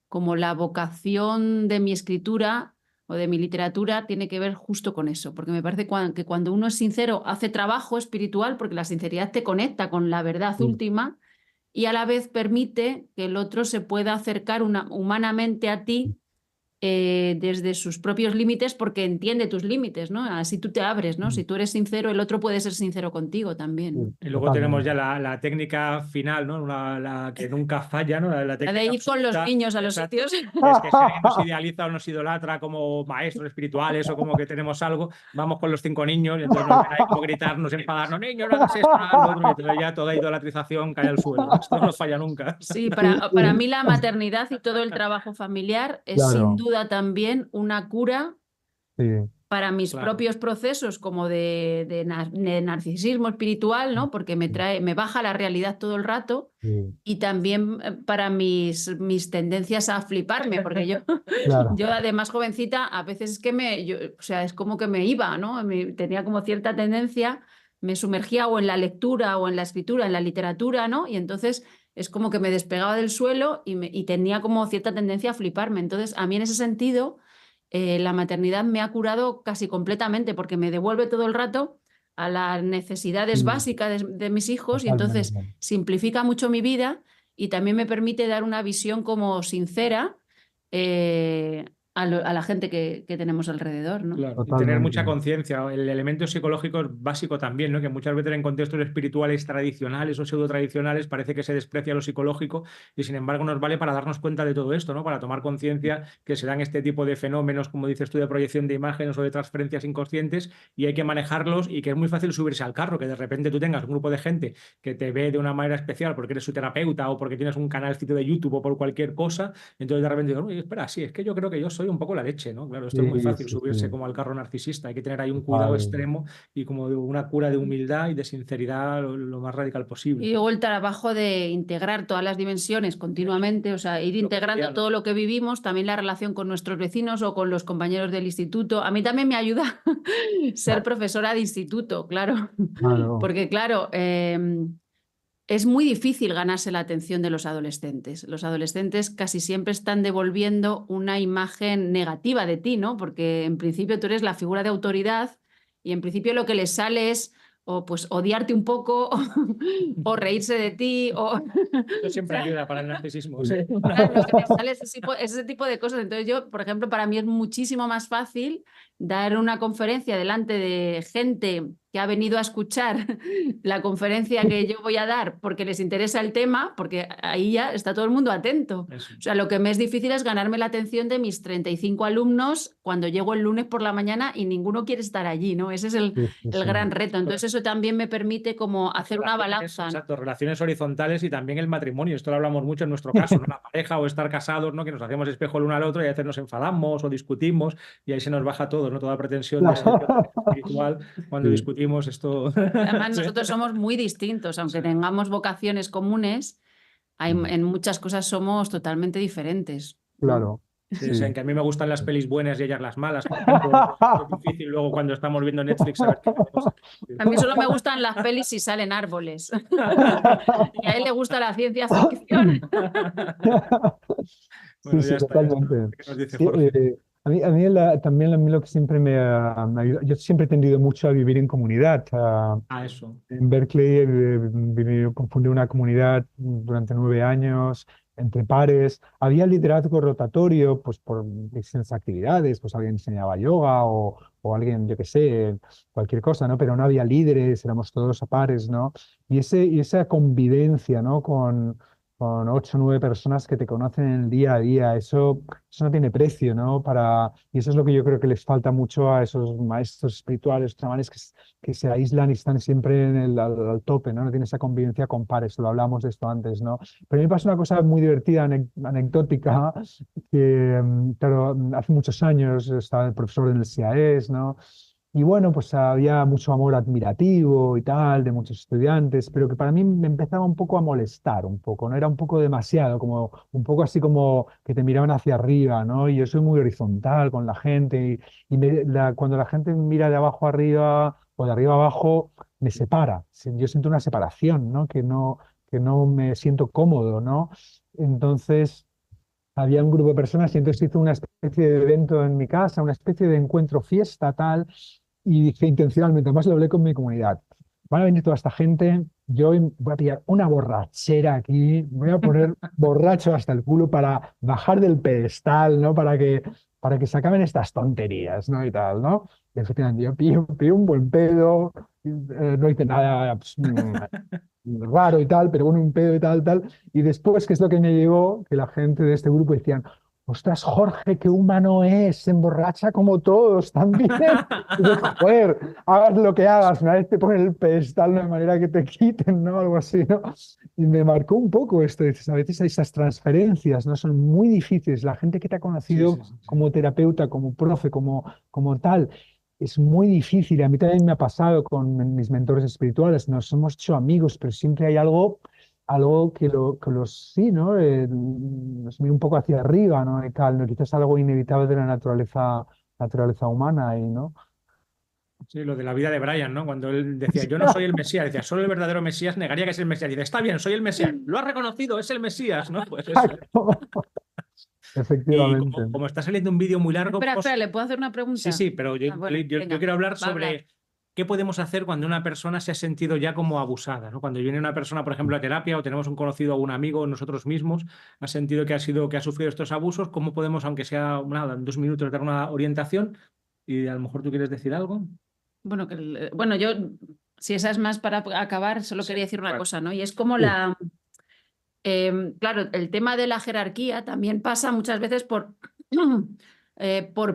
como la vocación de mi escritura o de mi literatura tiene que ver justo con eso, porque me parece que cuando uno es sincero hace trabajo espiritual, porque la sinceridad te conecta con la verdad sí, última y a la vez permite que el otro se pueda acercar humanamente a ti desde sus propios límites porque entiende tus límites, ¿no? Así tú te abres, ¿no? Si tú eres sincero, el otro puede ser sincero contigo también, ¿no? sí, Y luego tenemos ya totalmente. la técnica final, ¿no? La que nunca falla, ¿no? La La de técnica ir con los absoluta. niños a los Exacto. sitios. Es que si alguien nos idealiza o nos idolatra como maestros espirituales o como que tenemos algo, vamos con los 5 niños y entonces nos ven ahí como gritarnos, enfadarnos, niños, no hagas esto, no hagas lo otro, y entonces ya toda idolatrización cae al suelo, ¿no? Esto no falla nunca. Sí, Sí, para mí la maternidad y todo el trabajo familiar es sin claro, duda también una cura sí, para mis Claro. propios procesos como de narcisismo espiritual, ¿no? Porque me baja la realidad todo el rato sí, y también para mis tendencias a fliparme, porque claro, yo además jovencita a veces es que o sea, es como que me iba, ¿no? Tenía como cierta tendencia, me sumergía o en la lectura o en la escritura, en la literatura, ¿no? Y entonces es como que me despegaba del suelo y tenía como cierta tendencia a fliparme. Entonces, a mí en ese sentido la maternidad me ha curado casi completamente porque me devuelve todo el rato a las necesidades sí, básicas de mis hijos y entonces totalmente. simplifica mucho mi vida y también me permite dar una visión como sincera eh, a la gente que tenemos alrededor, ¿no? Claro, y tener Totalmente. mucha conciencia. El elemento psicológico es básico también, ¿no? Que muchas veces en contextos espirituales tradicionales o pseudo tradicionales parece que se desprecia lo psicológico y sin embargo nos vale para darnos cuenta de todo esto, ¿no? Para tomar conciencia que se dan este tipo de fenómenos, como dices tú, de proyección de imágenes o de transferencias inconscientes y hay que manejarlos y que es muy fácil subirse al carro, que de repente tú tengas un grupo de gente que te ve de una manera especial porque eres su terapeuta o porque tienes un canalcito de YouTube o por cualquier cosa, entonces de repente digo, oye, espera, sí, es que yo creo que yo soy un poco la leche, ¿no? Claro, esto es muy Sí, fácil sí, subirse sí, como al carro narcisista, hay que tener ahí un cuidado total. extremo y como una cura de humildad y de sinceridad lo más radical posible. Y luego el trabajo de integrar todas las dimensiones continuamente, o sea, ir integrando todo lo que vivimos, también la relación con nuestros vecinos o con los compañeros del instituto. A mí también me ayuda ser profesora de instituto, claro, Claro, porque claro, es muy difícil ganarse la atención de los adolescentes. Los adolescentes casi siempre están devolviendo una imagen negativa de ti, ¿no? Porque en principio tú eres la figura de autoridad y en principio lo que les sale es o pues odiarte un poco o reírse de ti o Eso siempre ayuda para el narcisismo. sí, Sí. claro, lo que les sale es ese tipo de cosas. Entonces yo, por ejemplo, para mí es muchísimo más fácil dar una conferencia delante de gente que ha venido a escuchar la conferencia que yo voy a dar porque les interesa el tema, porque ahí ya está todo el mundo atento. Eso. O sea, lo que me es difícil es ganarme la atención de mis 35 alumnos cuando llego el lunes por la mañana y ninguno quiere estar allí, ¿no? Ese es sí, sí, el sí. gran reto. Entonces eso también me permite como hacer una balanza. Exacto, relaciones horizontales y también el matrimonio. Esto lo hablamos mucho en nuestro caso, ¿no? La pareja o estar casados, ¿no? Que nos hacemos espejo el uno al otro y a veces nos enfadamos o discutimos y ahí se nos baja todo, ¿no? Toda pretensión de ser espiritual cuando Sí, discutimos esto. Además, Sí. nosotros somos muy distintos, aunque Sí. tengamos vocaciones comunes, mm, en muchas cosas somos totalmente diferentes, ¿no? claro, Sí, o sí. sea, en que a mí me gustan las pelis buenas y ellas las malas, por ejemplo. Es difícil luego cuando estamos viendo Netflix saber qué vemos. A mí solo me gustan las pelis si salen árboles. Y a él le gusta la ciencia ficción. Sí, Bueno, ya sí, está, ya está. totalmente. ¿Qué nos dice Sí, Jorge? a mí también a mí lo que siempre me ayuda, yo siempre he tendido mucho a vivir en comunidad. Ah, eso. En Berkeley confundí una comunidad durante 9 años entre pares. Había liderazgo rotatorio, pues por distintas actividades, pues alguien enseñaba yoga o alguien, yo qué sé, cualquier cosa, ¿no? Pero no había líderes, éramos todos a pares, ¿no? Y esa convivencia, ¿no? con 8 o 9 personas que te conocen en el día a día. Eso no tiene precio, ¿no? Y eso es lo que yo creo que les falta mucho a esos maestros espirituales, chamanes que se aíslan y están siempre al tope, ¿no? No tienen esa convivencia con pares, lo hablamos de esto antes, ¿no? Pero a mí me pasa una cosa muy divertida, anecdótica, que, claro, hace muchos años estaba el profesor en el SIAES, ¿no? Y bueno, pues había mucho amor admirativo y tal, de muchos estudiantes, pero que para mí me empezaba un poco a molestar, un poco, ¿no? Era un poco demasiado, como un poco así como que te miraban hacia arriba, ¿no? Y yo soy muy horizontal con la gente cuando la gente mira de abajo arriba o de arriba abajo, me separa. Yo siento una separación, ¿no? Que no me siento cómodo, ¿no? Entonces había un grupo de personas y entonces hizo una especie de evento en mi casa, una especie de encuentro fiesta tal, y dije intencionalmente, además lo hablé con mi comunidad, van a venir toda esta gente, yo voy a pillar una borrachera aquí, me voy a poner borracho hasta el culo para bajar del pedestal, ¿no? Para que se acaben estas tonterías, ¿no? Y tal, ¿no? Y efectivamente, yo pillo un buen pedo, no hice nada pues, raro y tal, pero bueno, un pedo y tal, tal. Y después, ¿qué es lo que me llegó? Que la gente de este grupo decían, ostras, Jorge, qué humano es, se emborracha como todos también. Y yo, joder, hagas lo que hagas, una vez te ponen el pedestal, no hay manera que te quiten, ¿no? Algo así, ¿no? Y me marcó un poco esto. Dices, a veces esas transferencias, ¿no? Son muy difíciles. La gente que te ha Sí, conocido sí, sí, sí. como terapeuta, como profe, como tal, es muy difícil. A mí también me ha pasado con mis mentores espirituales. Nos hemos hecho amigos, pero siempre hay algo que los sí, ¿no? Nos mira un poco hacia arriba, ¿no? Y tal, ¿no? Quizás algo inevitable de la naturaleza humana y, ¿no? Sí, lo de la vida de Brian, ¿no? Cuando él decía, yo no soy el Mesías, decía, solo el verdadero Mesías negaría que es el Mesías. Dice, está bien, soy el Mesías. Lo has reconocido, es el Mesías, ¿no? Pues eso. Exacto. Y Efectivamente. como está saliendo un vídeo muy largo, Espera, pues espera, ¿le puedo hacer una sí, pregunta? sí, pero yo, Ah, bueno, yo venga, quiero hablar va a hablar. sobre qué podemos hacer cuando una persona se ha sentido ya como abusada, ¿no? Cuando viene una persona, por ejemplo, a terapia o tenemos un conocido o un amigo, nosotros mismos, ha sentido que ha sufrido estos abusos, ¿cómo podemos, aunque sea nada, en 2 minutos, dar una orientación? Y a lo mejor tú quieres decir algo. Bueno, bueno, yo, si esa es más para acabar, solo Sí, quería decir una vale. cosa, ¿no? Y es como Sí, claro, el tema de la jerarquía también pasa muchas veces por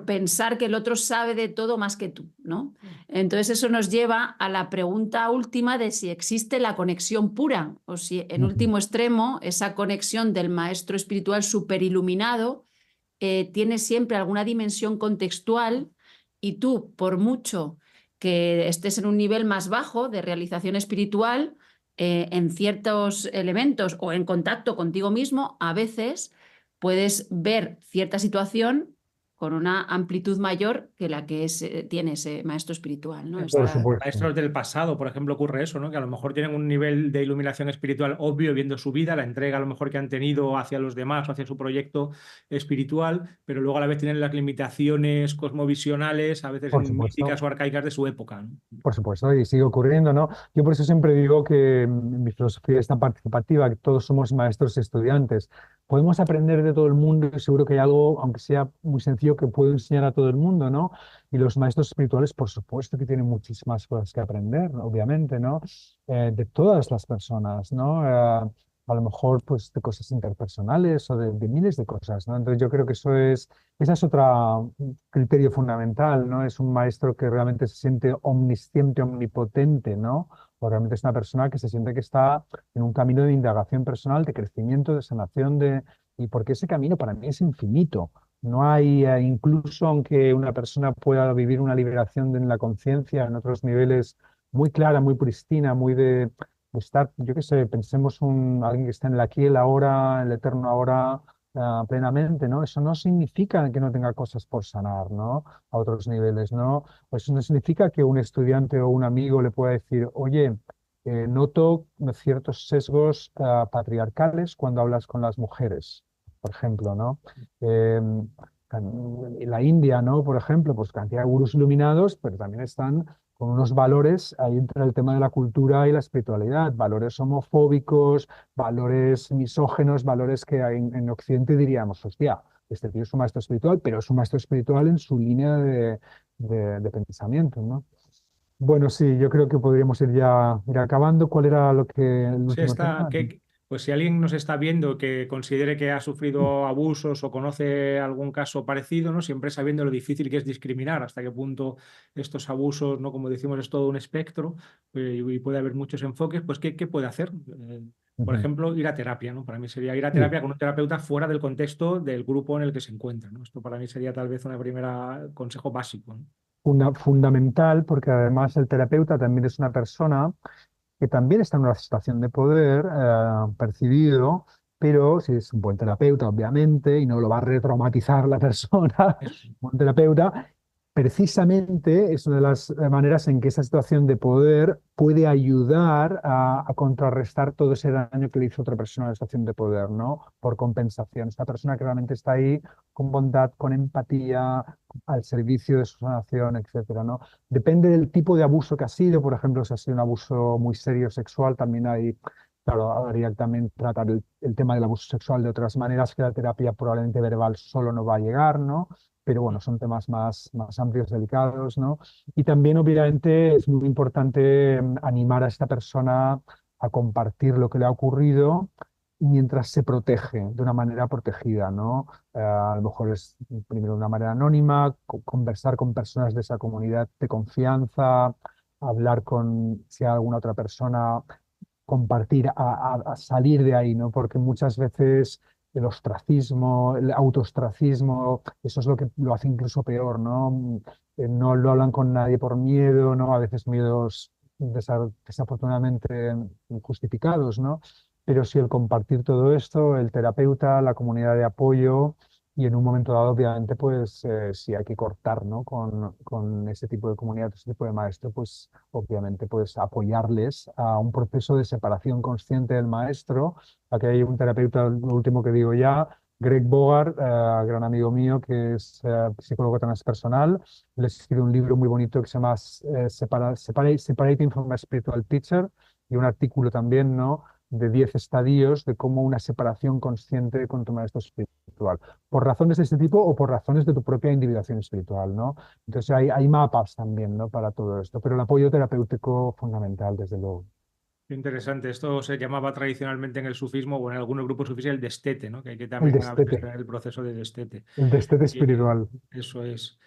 pensar que el otro sabe de todo más que tú, ¿no? Entonces eso nos lleva a la pregunta última de si existe la conexión pura o si en ujú, último extremo esa conexión del maestro espiritual superiluminado tiene siempre alguna dimensión contextual y tú, por mucho que estés en un nivel más bajo de realización espiritual, en ciertos elementos o en contacto contigo mismo, a veces puedes ver cierta situación con una amplitud mayor que la que tiene ese maestro espiritual, ¿no? por Con supuesto. maestros del pasado, por ejemplo, ocurre eso, ¿no? Que a lo mejor tienen un nivel de iluminación espiritual obvio viendo su vida, la entrega a lo mejor que han tenido hacia los demás o hacia su proyecto espiritual, pero luego a la vez tienen las limitaciones cosmovisionales, a veces Por supuesto. míticas o arcaicas de su época, ¿no? Por supuesto, y sigue ocurriendo, ¿no? Yo por eso siempre digo que mi filosofía es tan participativa, que todos somos maestros y estudiantes. Podemos aprender de todo el mundo y seguro que hay algo, aunque sea muy sencillo, que puedo enseñar a todo el mundo, ¿no? Y los maestros espirituales, por supuesto que tienen muchísimas cosas que aprender, obviamente, ¿no? De todas las personas, ¿no? A lo mejor, pues, de cosas interpersonales o de miles de cosas, ¿no? Entonces yo creo que esa es otra criterio fundamental, ¿no? Es un maestro que realmente se siente omnisciente, omnipotente, ¿no? O realmente es una persona que se siente que está en un camino de indagación personal, de crecimiento, de sanación, y porque ese camino para mí es infinito. No hay, incluso aunque una persona pueda vivir una liberación en la conciencia en otros niveles muy clara, muy pristina, muy de estar, yo qué sé, pensemos alguien que está en el aquí, el ahora, el eterno ahora plenamente, ¿no? Eso no significa que no tenga cosas por sanar, ¿no? A otros niveles, ¿no? O eso no significa que un estudiante o un amigo le pueda decir, oye, noto ciertos sesgos patriarcales cuando hablas con las mujeres, por ejemplo, ¿no? Eh, la India, ¿no? Por ejemplo, pues cantidad de gurús iluminados, pero también están con unos valores, ahí entra el tema de la cultura y la espiritualidad, valores homofóbicos, valores misógenos, valores que en Occidente diríamos, hostia, este tío es un maestro espiritual, pero es un maestro espiritual en su línea de pensamiento, ¿no? Bueno, sí, yo creo que podríamos ir acabando. ¿Cuál era el Sí, último tema? Pues si alguien nos está viendo que considere que ha sufrido abusos o conoce algún caso parecido, ¿no? Siempre sabiendo lo difícil que es discriminar, hasta qué punto estos abusos, ¿no? Como decimos, es todo un espectro, y puede haber muchos enfoques, pues ¿qué puede hacer? Por Ujú. ejemplo, ir a terapia, ¿no? Para mí sería ir a Sí. terapia con un terapeuta fuera del contexto del grupo en el que se encuentra, ¿no? Esto para mí sería tal vez un primer consejo básico, ¿no? Fundamental, porque además el terapeuta también es una persona que también está en una situación de poder percibido, pero si es un buen terapeuta, obviamente, y no lo va a retraumatizar la persona, Eso. un buen terapeuta, precisamente es una de las maneras en que esa situación de poder puede ayudar a contrarrestar todo ese daño que le hizo otra persona en la situación de poder, ¿no? Por compensación. Esta persona que realmente está ahí con bondad, con empatía, al servicio de su sanación, etcétera, ¿no? Depende del tipo de abuso que ha sido, por ejemplo, si ha sido un abuso muy serio sexual, también hay, claro, habría que también tratar el tema del abuso sexual de otras maneras que la terapia probablemente verbal solo no va a llegar, ¿no? Pero bueno, son temas más amplios, delicados, ¿no? Y también, obviamente, es muy importante animar a esta persona a compartir lo que le ha ocurrido mientras se protege de una manera protegida, ¿no? A lo mejor es primero de una manera anónima, conversar con personas de esa comunidad de confianza, hablar con si hay alguna otra persona, compartir, a salir de ahí, ¿no? Porque muchas veces el ostracismo, el autoostracismo, eso es lo que lo hace incluso peor, ¿no? No lo hablan con nadie por miedo, ¿no? A veces miedos desafortunadamente injustificados, ¿no? Pero sí el compartir todo esto, el terapeuta, la comunidad de apoyo, y en un momento dado, obviamente, pues si hay que cortar, ¿no? Con ese tipo de comunidad, ese tipo de maestro, pues obviamente pues apoyarles a un proceso de separación consciente del maestro. Aquí hay un terapeuta, lo último que digo ya, Greg Bogart, gran amigo mío, que es psicólogo transpersonal. Le he escrito un libro muy bonito que se llama Separating from a Spiritual Teacher, y un artículo también, ¿no? De 10 estadios de cómo una separación consciente con tu maestro espiritual, por razones de este tipo o por razones de tu propia individuación espiritual, ¿no? Entonces hay mapas también, ¿no? Para todo esto, pero el apoyo terapéutico fundamental, desde luego. Qué interesante. Esto se llamaba tradicionalmente en el sufismo o en algunos grupos sufíes el destete, ¿no? Que hay que El también a veces destete, tener el proceso de destete. el destete Eh, espiritual. Eso es.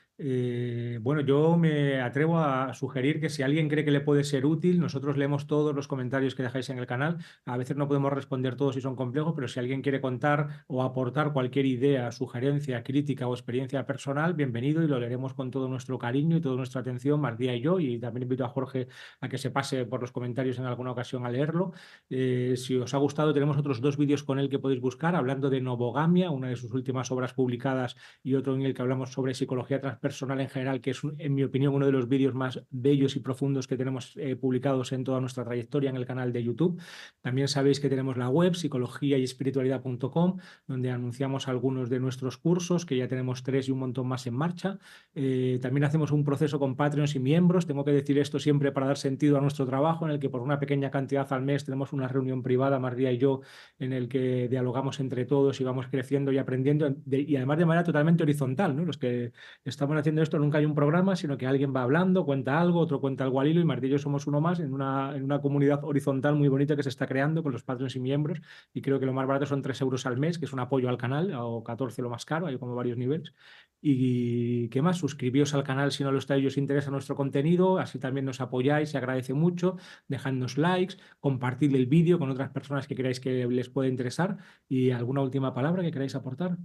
Bueno, yo me atrevo a sugerir que si alguien cree que le puede ser útil, nosotros leemos todos los comentarios que dejáis en el canal. A veces no podemos responder todos si son complejos, pero si alguien quiere contar o aportar cualquier idea, sugerencia, crítica o experiencia personal, bienvenido y lo leeremos con todo nuestro cariño y toda nuestra atención, Martía y yo. Y también invito a Jorge a que se pase por los comentarios en alguna ocasión a leerlo. Si os ha gustado, tenemos otros 2 vídeos con él que podéis buscar, hablando de Novogamia, una de sus últimas obras publicadas, y otro en el que hablamos sobre psicología transpersonal en general, que es, en mi opinión, uno de los vídeos más bellos y profundos que tenemos publicados en toda nuestra trayectoria en el canal de YouTube. También sabéis que tenemos la web psicologiayespiritualidad.com, donde anunciamos algunos de nuestros cursos, que ya tenemos 3 y un montón más en marcha. También hacemos un proceso con Patreons y miembros. Tengo que decir esto siempre para dar sentido a nuestro trabajo, en el que por una pequeña cantidad al mes tenemos una reunión privada, María y yo, en el que dialogamos entre todos y vamos creciendo y aprendiendo, y además de manera totalmente horizontal, ¿no? Los que estamos haciendo esto nunca hay un programa, sino que alguien va hablando, cuenta algo, otro cuenta algo al hilo, y Martí y yo somos uno más en una comunidad horizontal muy bonita que se está creando con los Patreons y miembros, y creo que lo más barato son 3 euros al mes, que es un apoyo al canal, o 14 lo más caro, hay como varios niveles. ¿Y qué más? Suscribíos al canal si no lo estáis y os interesa nuestro contenido, así también nos apoyáis, se agradece mucho, dejadnos likes, compartid el vídeo con otras personas que creáis que les puede interesar. ¿Y alguna última palabra que queráis aportar?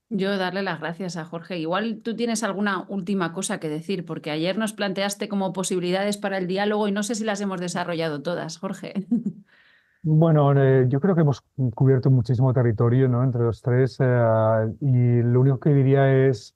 Yo darle las gracias a Jorge. Igual tú tienes alguna última cosa que decir, porque ayer nos planteaste como posibilidades para el diálogo y no sé si las hemos desarrollado todas, Jorge. Bueno, yo creo que hemos cubierto muchísimo territorio, ¿no? Entre los tres, y lo único que diría es,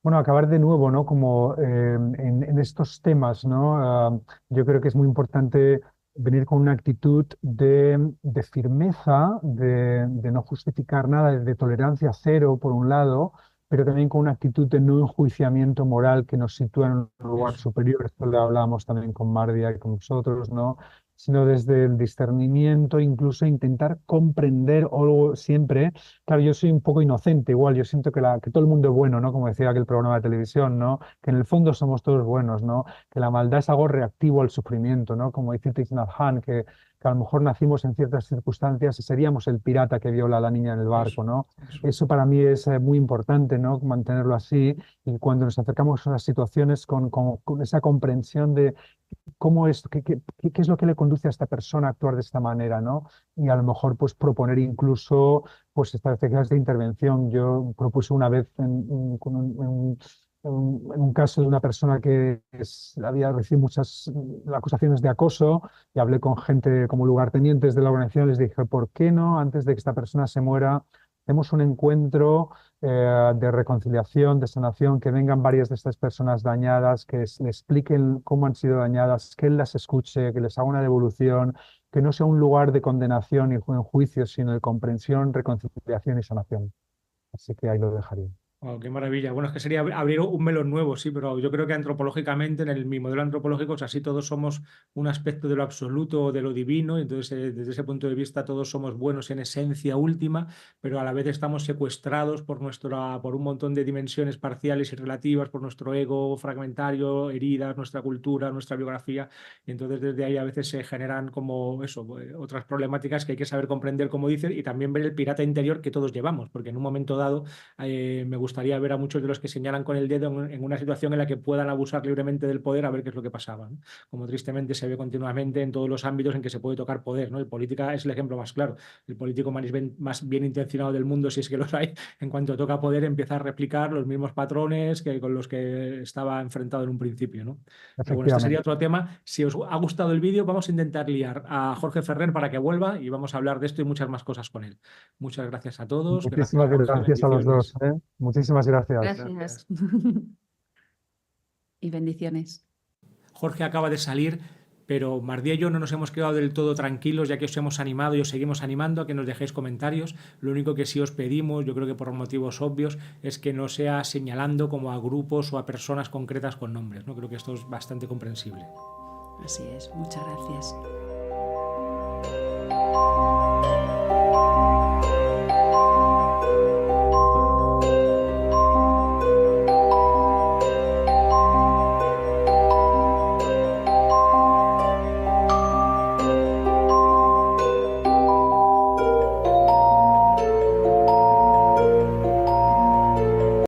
bueno, acabar de nuevo, ¿no? Como en estos temas, ¿no? Yo creo que es muy importante venir con una actitud de firmeza, de no justificar nada, de tolerancia cero, por un lado, pero también con una actitud de no enjuiciamiento moral que nos sitúa en un lugar Eso. superior. Esto lo hablábamos también con Mardia y con nosotros, ¿no? Sino desde el discernimiento, incluso intentar comprender algo siempre. Claro, yo soy un poco inocente, igual, yo siento que todo el mundo es bueno, ¿no? Como decía aquel programa de televisión, ¿no? Que en el fondo somos todos buenos, ¿no? Que la maldad es algo reactivo al sufrimiento, ¿no? Como dice Thich Nhat Hanh, que que a lo mejor nacimos en ciertas circunstancias y seríamos el pirata que viola a la niña en el barco, ¿no? Eso para mí es muy importante, ¿no? Mantenerlo así, y cuando nos acercamos a las situaciones con esa comprensión de cómo es, qué es lo que le conduce a esta persona a actuar de esta manera, ¿no? Y a lo mejor pues proponer incluso pues estrategias de intervención. Yo propuse una vez en un caso de una persona que había recibido muchas acusaciones de acoso, y hablé con gente como lugartenientes de la organización, les dije, ¿por qué no, antes de que esta persona se muera, hacemos un encuentro de reconciliación, de sanación, que vengan varias de estas personas dañadas, que le expliquen cómo han sido dañadas, que él las escuche, que les haga una devolución, que no sea un lugar de condenación y en juicio, sino de comprensión, reconciliación y sanación? Así que ahí lo dejaría. Oh, qué maravilla. Bueno, es que sería abrir un melón nuevo, sí, pero yo creo que antropológicamente, mi modelo antropológico, o sea, sí todos somos un aspecto de lo absoluto o de lo divino, y entonces desde ese punto de vista todos somos buenos en esencia última, pero a la vez estamos secuestrados por un montón de dimensiones parciales y relativas, por nuestro ego fragmentario, heridas, nuestra cultura, nuestra biografía, y entonces desde ahí a veces se generan como eso, otras problemáticas que hay que saber comprender, como dices, y también ver el pirata interior que todos llevamos, porque en un momento dado me gustaría ver a muchos de los que señalan con el dedo en una situación en la que puedan abusar libremente del poder, a ver qué es lo que pasaba, ¿no? Como tristemente se ve continuamente en todos los ámbitos en que se puede tocar poder, ¿no? En política es el ejemplo más claro. El político más bien intencionado del mundo, si es que los hay, en cuanto toca poder empieza a replicar los mismos patrones que con los que estaba enfrentado en un principio, ¿no? Pero bueno, este sería Efectivamente. otro tema. Si os ha gustado el vídeo, vamos a intentar liar a Jorge Ferrer para que vuelva y vamos a hablar de esto y muchas más cosas con él. Muchas gracias a todos. Gracias, Muchísimas Jorge. gracias a los dos, Bendiciones. ¿eh? Muchísimas gracias. Gracias. Y bendiciones. Jorge acaba de salir, pero Mardía y yo no nos hemos quedado del todo tranquilos, ya que os hemos animado y os seguimos animando a que nos dejéis comentarios. Lo único que sí os pedimos, yo creo que por motivos obvios, es que no sea señalando como a grupos o a personas concretas con nombres, ¿no? Creo que esto es bastante comprensible. Así es. Muchas gracias.